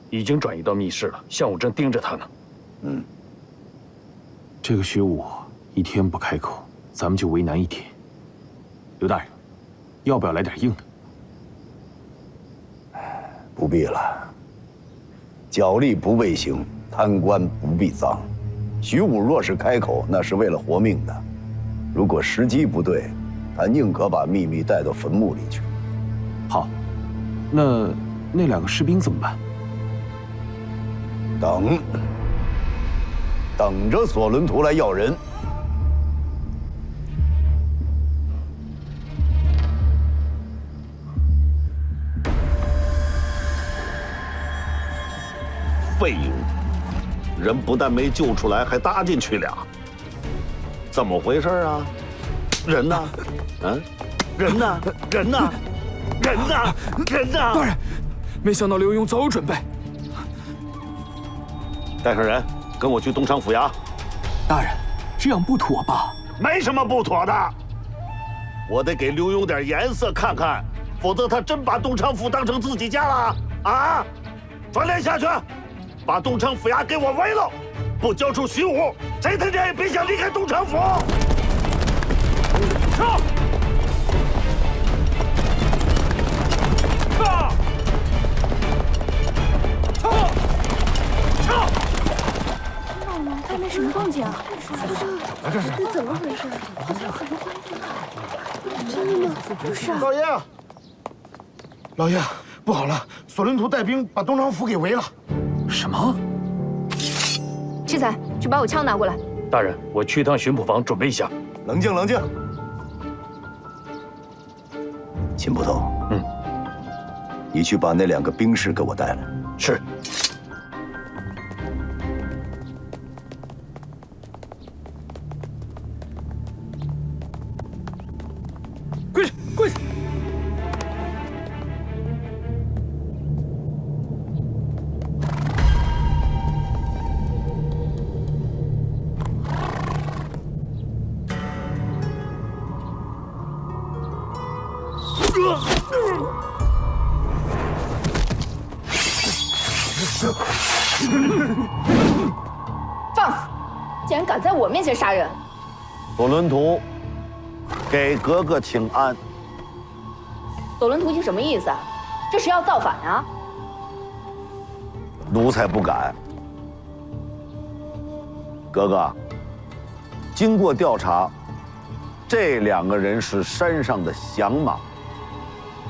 S8: 已经转移到密室了，项武正盯着他呢。
S4: 这个徐武一天不开口，咱们就为难一天。刘大人，要不要来点硬的？
S14: 不必了。角力不为行，贪官不必赃。徐武若是开口，那是为了活命的。如果时机不对，他宁可把秘密带到坟墓里去。
S4: 好，那
S3: 那2个士兵怎么办？
S14: 等着索伦图来要人。
S7: 废物！人不但没救出来，还搭进去俩，怎么回事啊？人呢？嗯，人呢？人呢？人呢？人呢？
S3: 大人，没想到刘墉早有准备。
S7: 带上人，跟我去东昌府衙。
S15: 大人，这样不妥吧？
S7: 没什么不妥的，我得给刘墉点颜色看看，否则他真把东昌府当成自己家了啊！传令下去，把东昌府衙给我围了，不交出徐武，谁他娘也别想离开东昌府！上！
S10: 外面什么动静啊？这怎么回事？好像有很多官兵啊！真的吗？就是啊。
S11: 老爷，老爷，不好了！索伦图带兵把东昌府给围了。
S3: 什么？
S5: 七彩，去把我枪拿过来。
S8: 大人，我去趟巡捕房准备一下。
S14: 冷静，冷静。秦捕头，你去把那2个兵士给我带来。
S8: 是。
S3: 跪下，跪下！
S5: 放肆！竟然敢在我面前杀人！
S7: 索伦图，给格格请安。
S5: 索伦图，你什么意思啊？这是要造反啊？
S7: 奴才不敢。格格，经过调查，这2个人是山上的响马。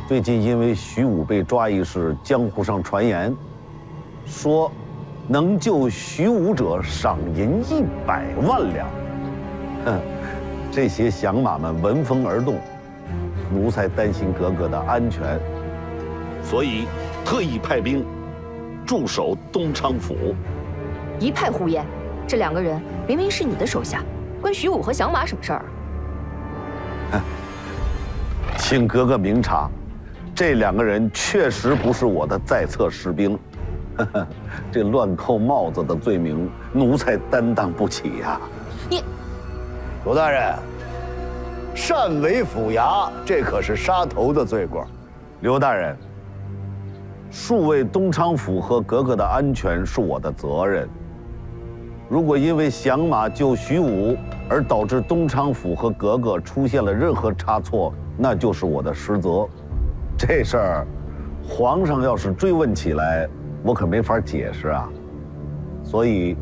S7: 最近因为徐武被抓一事，江湖上传言说，能救徐武者赏银100万两。这些响马们闻风而动，奴才担心格格的安全，所以特意派兵驻守东昌府。
S5: 一派胡言！这2个人明明是你的手下，关徐武和响马什么事儿？
S7: 请格格明察，这2个人确实不是我的在册士兵。这乱扣帽子的罪名，奴才担当不起呀。
S5: 你，
S14: 罗大人，擅违府衙，这可是杀头的罪过。
S7: 刘大人，戍卫东昌府和格格的安全是我的责任。如果因为响马救徐武而导致东昌府和格格出现了任何差错，那就是我的失责。这事儿，皇上要是追问起来，我可没法解释啊。所以，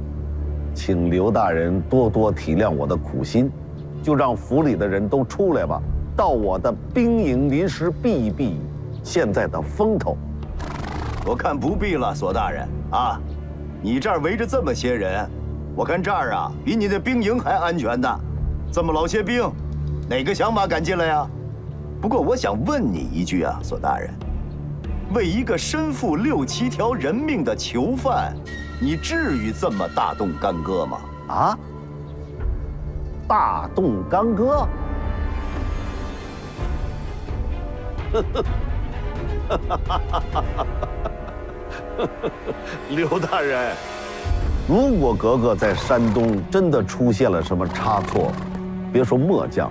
S7: 请刘大人多多体谅我的苦心，就让府里的人都出来吧，到我的兵营临时避一避现在的风头。
S14: 我看不必了，索大人啊，你这儿围着这么些人，我看这儿啊比你的兵营还安全呢。这么老些兵，哪个响马敢进来呀？不过我想问你一句啊，索大人，为一个身负6、7条人命的囚犯，你至于这么大动干戈吗？
S7: 啊？大动干戈？刘大人，如果格格在山东真的出现了什么差错，别说末将，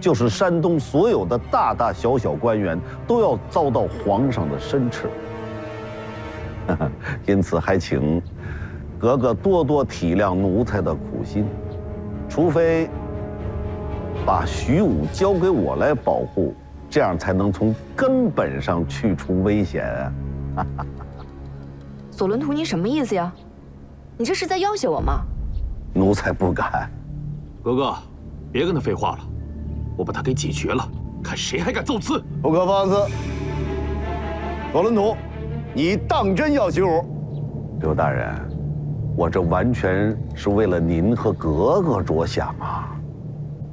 S7: 就是山东所有的大大小小官员都要遭到皇上的申斥。因此，还请格格多多体谅奴才的苦心，除非把徐武交给我来保护，这样才能从根本上去除危险啊！
S5: 索伦图，你什么意思呀？你这是在要挟我吗？
S7: 奴才不敢。
S6: 格格，别跟他废话了，我把他给解决了，看谁还敢造次！
S14: 不可放肆！索伦图，你当真要徐武？
S7: 刘大人，我这完全是为了您和格格着想啊。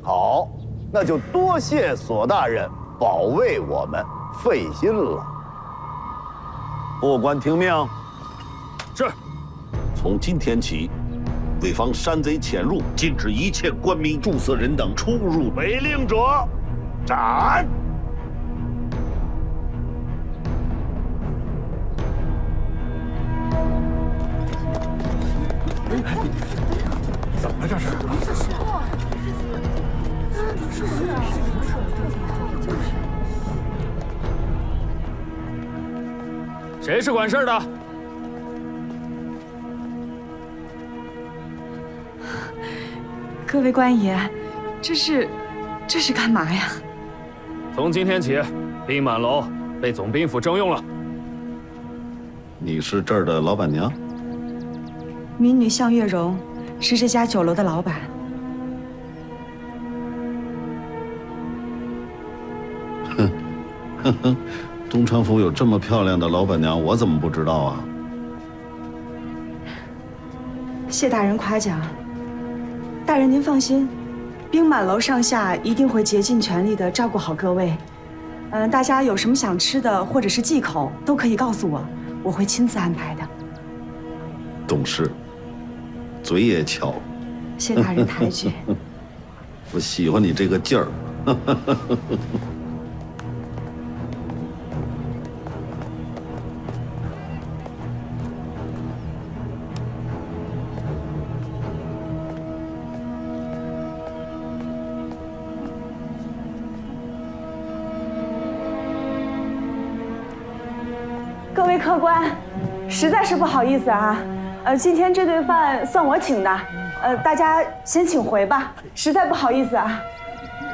S14: 好，那就多谢索大人保卫我们，费心了。
S7: 副官听命。
S6: 是。
S7: 从今天起，为防山贼潜入，禁止一切官民、注册人等出入。
S14: 违令者，斩！
S3: 怎么了这是？
S6: 谁是管事的？
S5: 各位官爷，这是干嘛呀？
S6: 从今天起，兵满楼被总兵府征用了。
S7: 你是这儿的老板娘？
S5: 民女向月容，是这家酒楼的老板。
S7: 哼，东昌府有这么漂亮的老板娘，我怎么不知道啊？
S5: 谢大人夸奖。大人您放心，兵满楼上下一定会竭尽全力地照顾好各位。大家有什么想吃的或者是忌口，都可以告诉我，我会亲自安排的。
S7: 懂事，嘴也巧。
S5: 谢大人抬举。
S7: 我喜欢你这个劲儿。
S5: 各位客官，实在是不好意思啊，今天这顿饭算我请的，大家先请回吧，实在不好意思啊。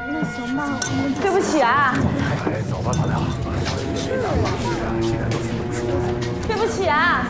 S10: 那行吧，我们
S5: 对不起啊。
S3: 哎，走吧，老廖。
S5: 对不起啊。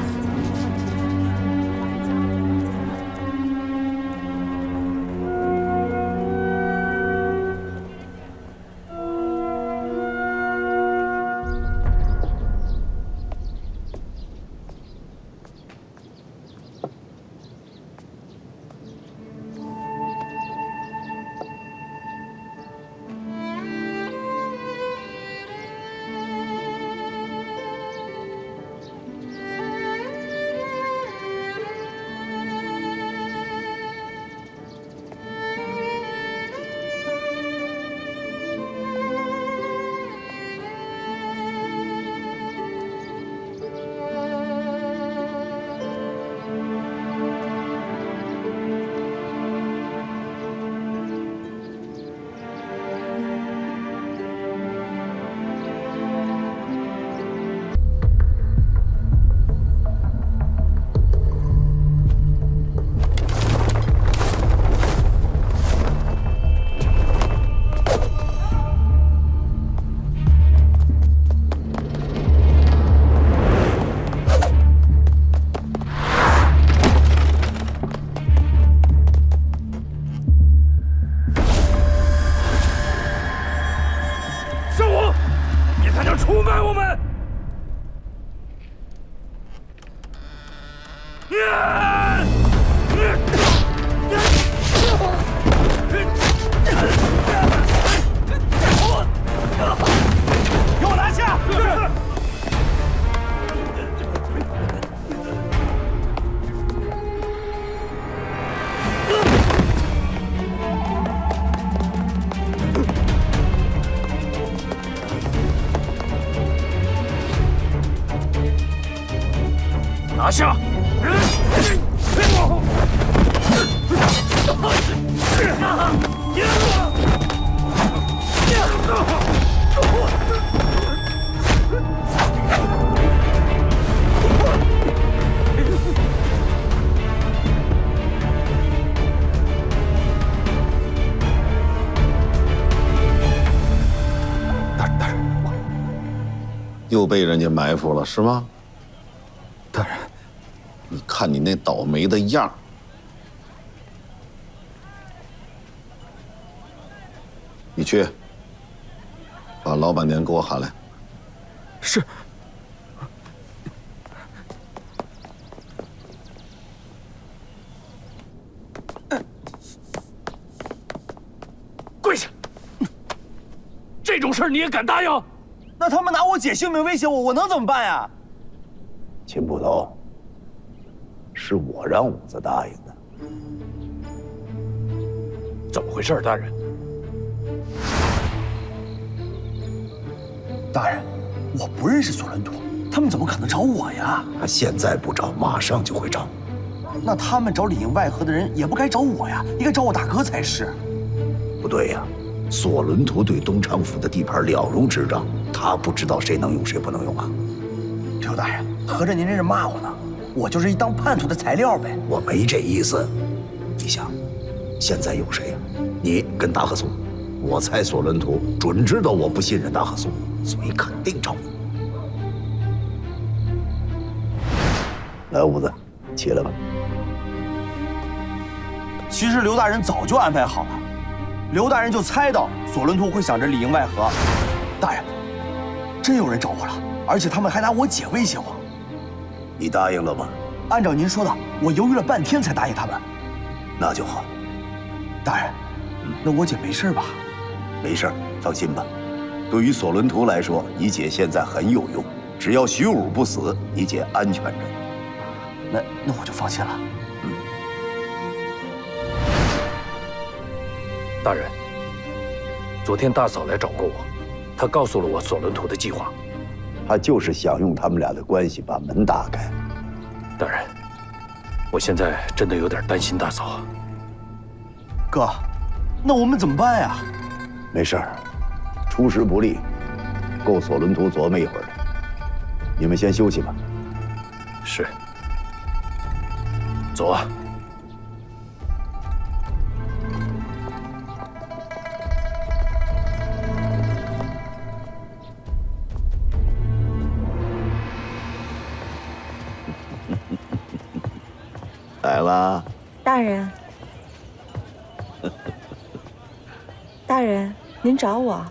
S3: 拿下！
S7: 大人，又被人家埋伏了是吗？
S11: 大人，
S7: 你看你那倒霉的样儿，你去把老板娘给我喊来。
S11: 是。
S8: 事你也敢答应？
S12: 那他们拿我姐性命威胁我，我能怎么办呀？
S14: 秦捕头，是我让五子答应的。
S8: 怎么回事，大人？
S12: 大人，我不认识索伦图，他们怎么可能找我呀？
S14: 他现在不找，马上就会找。
S12: 那他们找里应外合的人也不该找我呀，应该找我大哥才是。
S14: 不对呀，索伦图对东昌府的地盘了如指掌，他不知道谁能用谁不能用啊。
S12: 刘大人，合着您这是骂我呢？我就是一当叛徒的材料呗。
S14: 我没这意思。你想，现在有谁呀？你跟大和松，我猜索伦图准知道我不信任大和松，所以肯定找你。来，五子，起来吧。
S12: 其实刘大人早就安排好了，刘大人就猜到索伦图会想着里应外合。大人，真有人找我了，而且他们还拿我姐威胁我。
S14: 你答应了吗？
S12: 按照您说的，我犹豫了半天才答应他们。
S14: 那就好。
S12: 大人，那我姐没事吧？
S14: 没事，放心吧。对于索伦图来说，你姐现在很有用，只要徐武不死，你姐安全着。
S12: 那我就放心了。
S8: 大人，昨天大嫂来找过我，她告诉了我索伦图的计划。
S14: 他就是想用他们俩的关系把门打开。
S8: 大人，我现在真的有点担心大嫂。
S12: 哥，那我们怎么办呀？
S14: 没事儿，出师不利，够索伦图琢磨一会儿的。你们先休息吧。
S8: 是。走啊。
S14: 来啦，
S10: 大人。大人，您找我？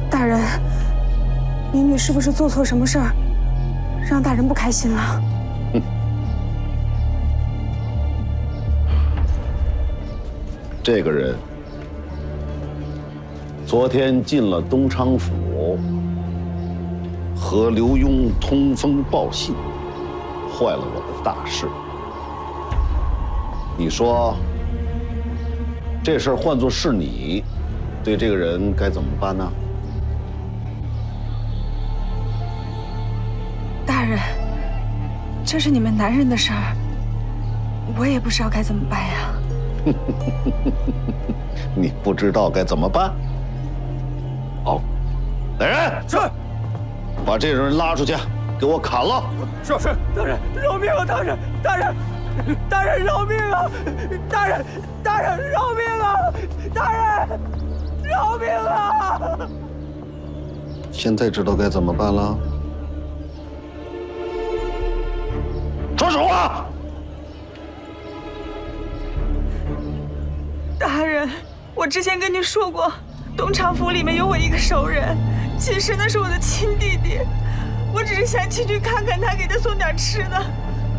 S10: 大人，民女是不是做错什么事儿，让大人不开心了？
S7: 这个人昨天进了东昌府，和刘墉通风报信，坏了我的大事。你说这事儿换作是你，对这个人该怎么办呢？
S10: 大人，这是你们男人的事儿，我也不知道该怎么办呀。
S7: 你不知道该怎么办？好，来人，
S3: 是，
S7: 把这种人拉出去，给我砍了。
S3: 是，大人，饶命啊！大人，大人饶命啊！大人饶命啊！大人饶命啊！
S7: 现在知道该怎么办了？说实话。
S10: 大人，我之前跟您说过，东昌府里面有我一个熟人，其实那是我的亲弟弟。我只是想进去看看他，给他送点吃的，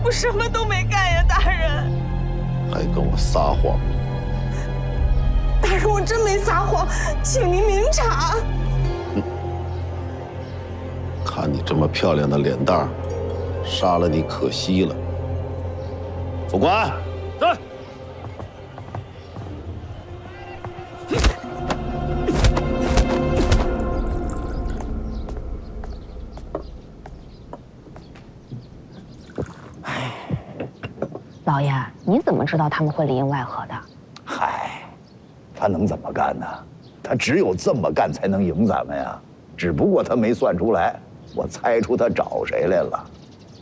S10: 我什么都没干呀，大人。
S7: 还跟我撒谎！
S10: 大人，我真没撒谎，请您明察。
S7: 看你这么漂亮的脸蛋儿，杀了你可惜了。副官，
S3: 在。
S16: 老爷，你怎么知道他们会里应外合的？
S14: 嗨，他能怎么干呢？他只有这么干才能赢咱们呀。只不过他没算出来，我猜出他找谁来了。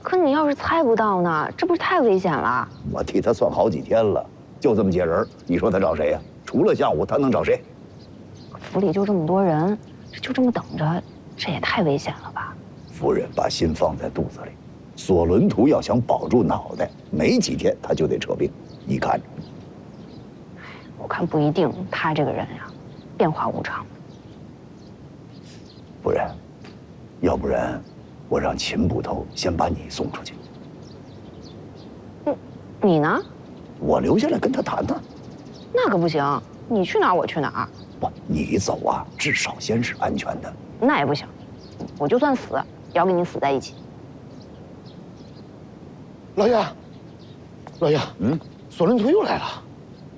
S16: 可你要是猜不到呢，这不是太危险了？
S14: 我替他算好几天了，就这么些人，你说他找谁呀？除了项武，他能找谁？
S16: 府里就这么多人，就这么等着，这也太危险了吧？
S14: 夫人把心放在肚子里。索伦图要想保住脑袋，没几天他就得撤兵，你看着。
S16: 我看不一定，他这个人呀，变化无常。
S14: 夫人，要不然，我让秦捕头先把你送出去。
S16: 你呢？
S14: 我留下来跟他谈谈。
S16: 那可不行，你去哪儿我去哪儿。
S14: 不，你走啊，至少先是安全的。
S16: 那也不行，我就算死，也要跟你死在一起。
S11: 老爷，老爷，索伦图又来了。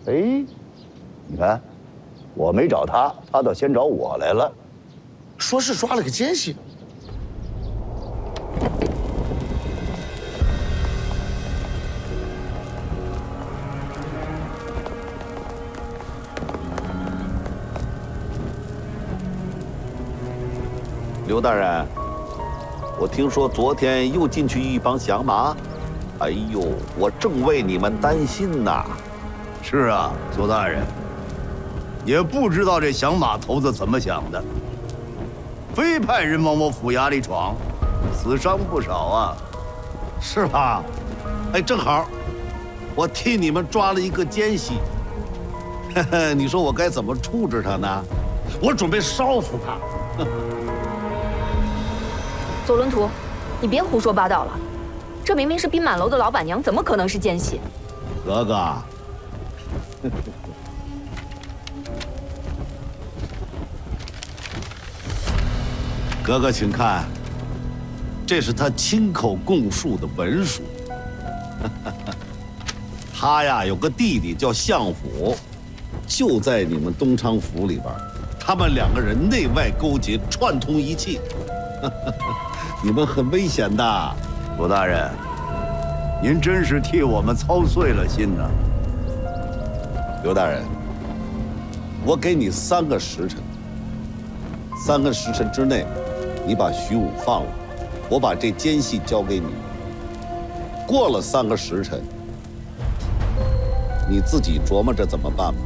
S14: 哎，你看，我没找他，他倒先找我来了。
S11: 说是抓了个奸细。
S7: 刘大人，我听说昨天又进去一帮响马，哎呦，我正为你们担心呐。
S14: 是啊，左大人，也不知道这响马头子怎么想的，非派人往我府衙里闯，死伤不少啊。
S7: 是吧？哎，正好，我替你们抓了一个奸细。你说我该怎么处置他呢？我准备烧死他。
S5: 左伦图，你别胡说八道了，这明明是宾满楼的老板娘，怎么可能是奸细？
S14: 格格，
S7: 格格，请看，这是他亲口供述的文书。他呀有个弟弟叫相府，就在你们东昌府里边，他们两个人内外勾结，串通一气。你们很危险的，
S14: 左大人，您真是替我们操碎了心呐。
S7: 刘大人，我给你3个时辰，3个时辰之内，你把徐武放了，我把这奸细交给你。过了3个时辰，你自己琢磨着怎么办吧。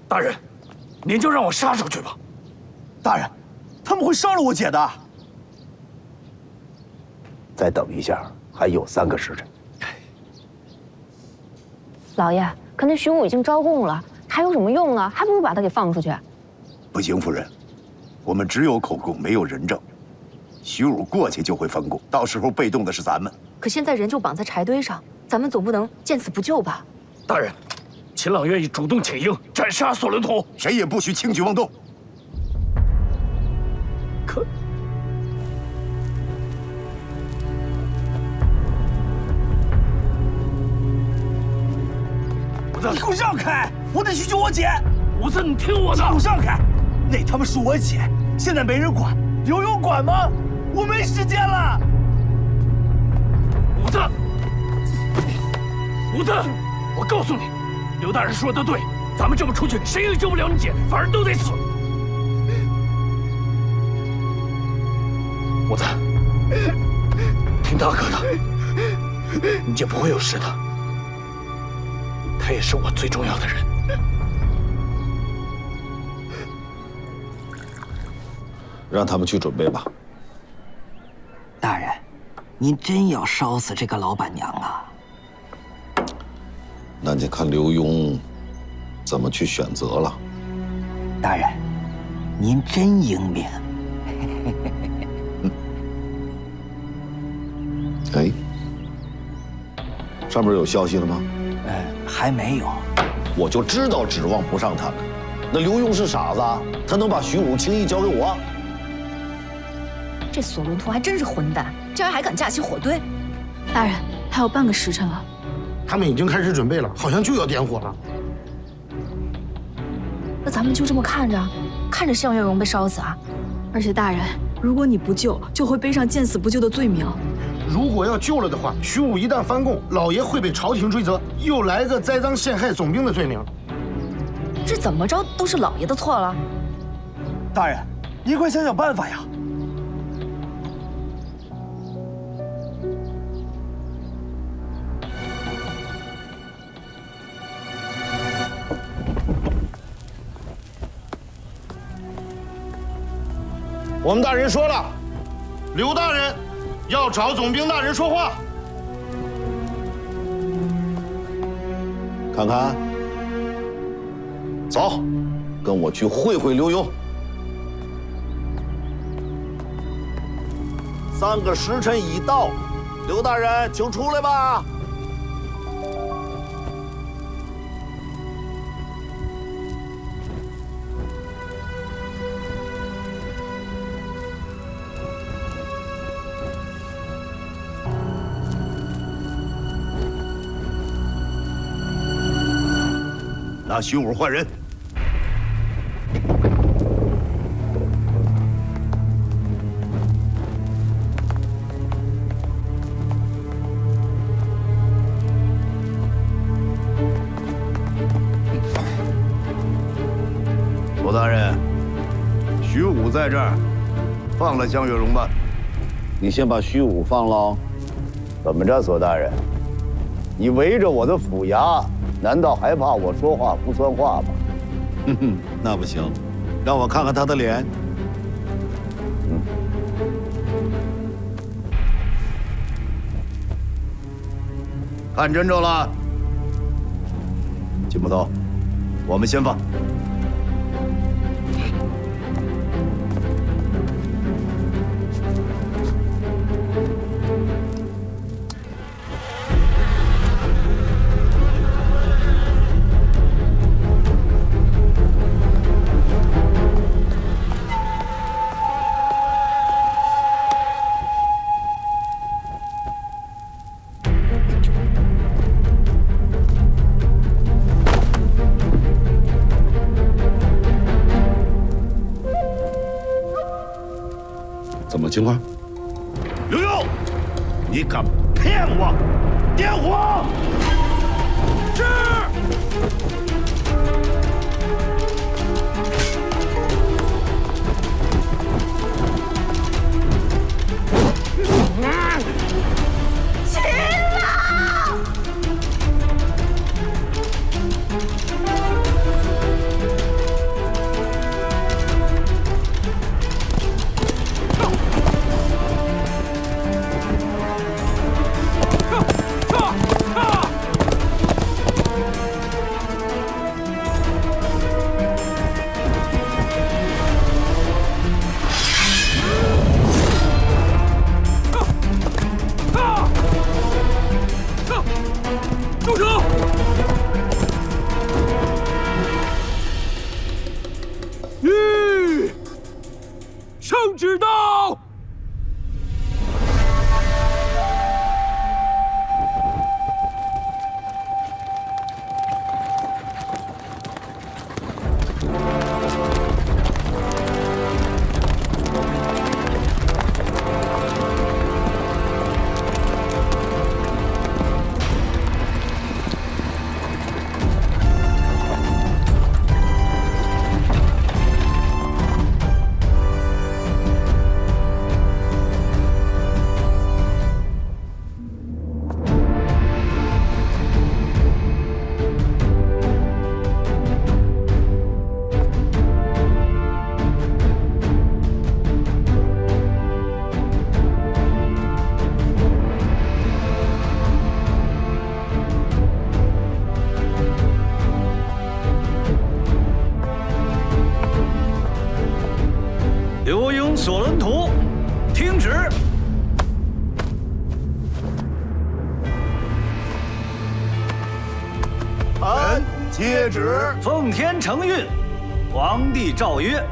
S12: 大人，您就让我杀出去吧。大人，他们会烧了我姐的。
S14: 再等一下，还有3个时辰。
S16: 老爷，可那徐武已经招供了，还有什么用呢？还不如把他给放出去。
S14: 不行，夫人，我们只有口供，没有人证。徐武过去就会翻供，到时候被动的是咱们。
S5: 可现在人就绑在柴堆上，咱们总不能见死不救吧？
S8: 大人，秦朗愿意主动请缨，斩杀索伦图，
S14: 谁也不许轻举妄动。
S8: 可，
S12: 你给我让开！我得去救我姐。
S8: 武子，你听我的！
S12: 你给我让开！那他妈是我姐，现在没人管，刘墉管吗？我没时间了。
S8: 武子，武子，我告诉你，刘大人说的对，咱们这么出去，谁也救不了你姐，反而都得死。武子，听大哥的，你姐不会有事的。她也是我最重要的人。
S7: 让他们去准备吧。
S15: 大人，您真要烧死这个老板娘啊？
S7: 那就看刘墉怎么去选择了。
S15: 大人，您真英明。
S7: 哎，上面有消息了吗？
S15: 还没有。
S7: 我就知道指望不上他们。那刘墉是傻子，他能把徐武轻易交给我？
S5: 这索伦图还真是混蛋，竟然还敢架起火堆！
S10: 大人，还有半个时辰了，
S11: 他们已经开始准备了，好像就要点火了。
S5: 那咱们就这么看着向月荣被烧死啊？
S10: 而且大人，如果你不救，就会背上见死不救的罪名。
S11: 如果要救了的话，徐武一旦翻供，老爷会被朝廷追责，又来个栽赃陷害总兵的罪名。
S5: 这怎么着都是老爷的错了。
S12: 大人，您快想想办法呀！
S11: 我们大人说了，刘大人要找总兵大人说话。
S7: 看看，走，跟我去会会刘墉。3个时辰已到，刘大人，请出来吧。
S14: 拿徐武换人。左大人，徐武在这儿，放了江月荣吧。
S7: 你先把徐武放了。
S14: 怎么着，左大人？你围着我的府衙，难道还怕我说话不算话吗？
S7: 哼哼，那不行，让我看看他的脸。
S14: 看真着了。金捕头，我们先放。
S7: 怎么情况？
S14: 刘墉，你敢骗我？点火！是。
S10: 秦老。
S3: 住手！圣旨到！
S8: 刘墉索伦图，听旨。
S14: 臣接旨。
S8: 奉天承运，皇帝诏曰：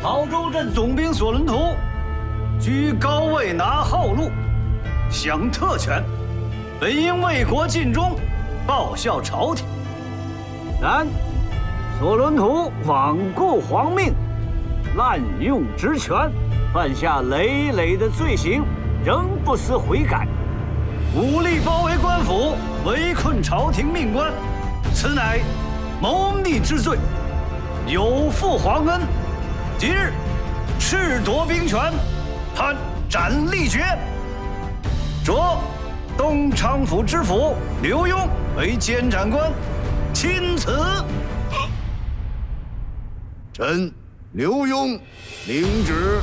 S8: 陶州镇总兵索伦图居高位拿号禄，享特权，本应为国尽忠，报效朝廷。然索伦图罔顾皇命，滥用职权，犯下累累的罪行，仍不思悔改，武力包围官府，围困朝廷命官，此乃谋逆之罪，有负皇恩。即日褫夺兵权，判斩立决，着东昌府知府刘墉为监斩官，钦此。
S14: 臣刘墉领旨。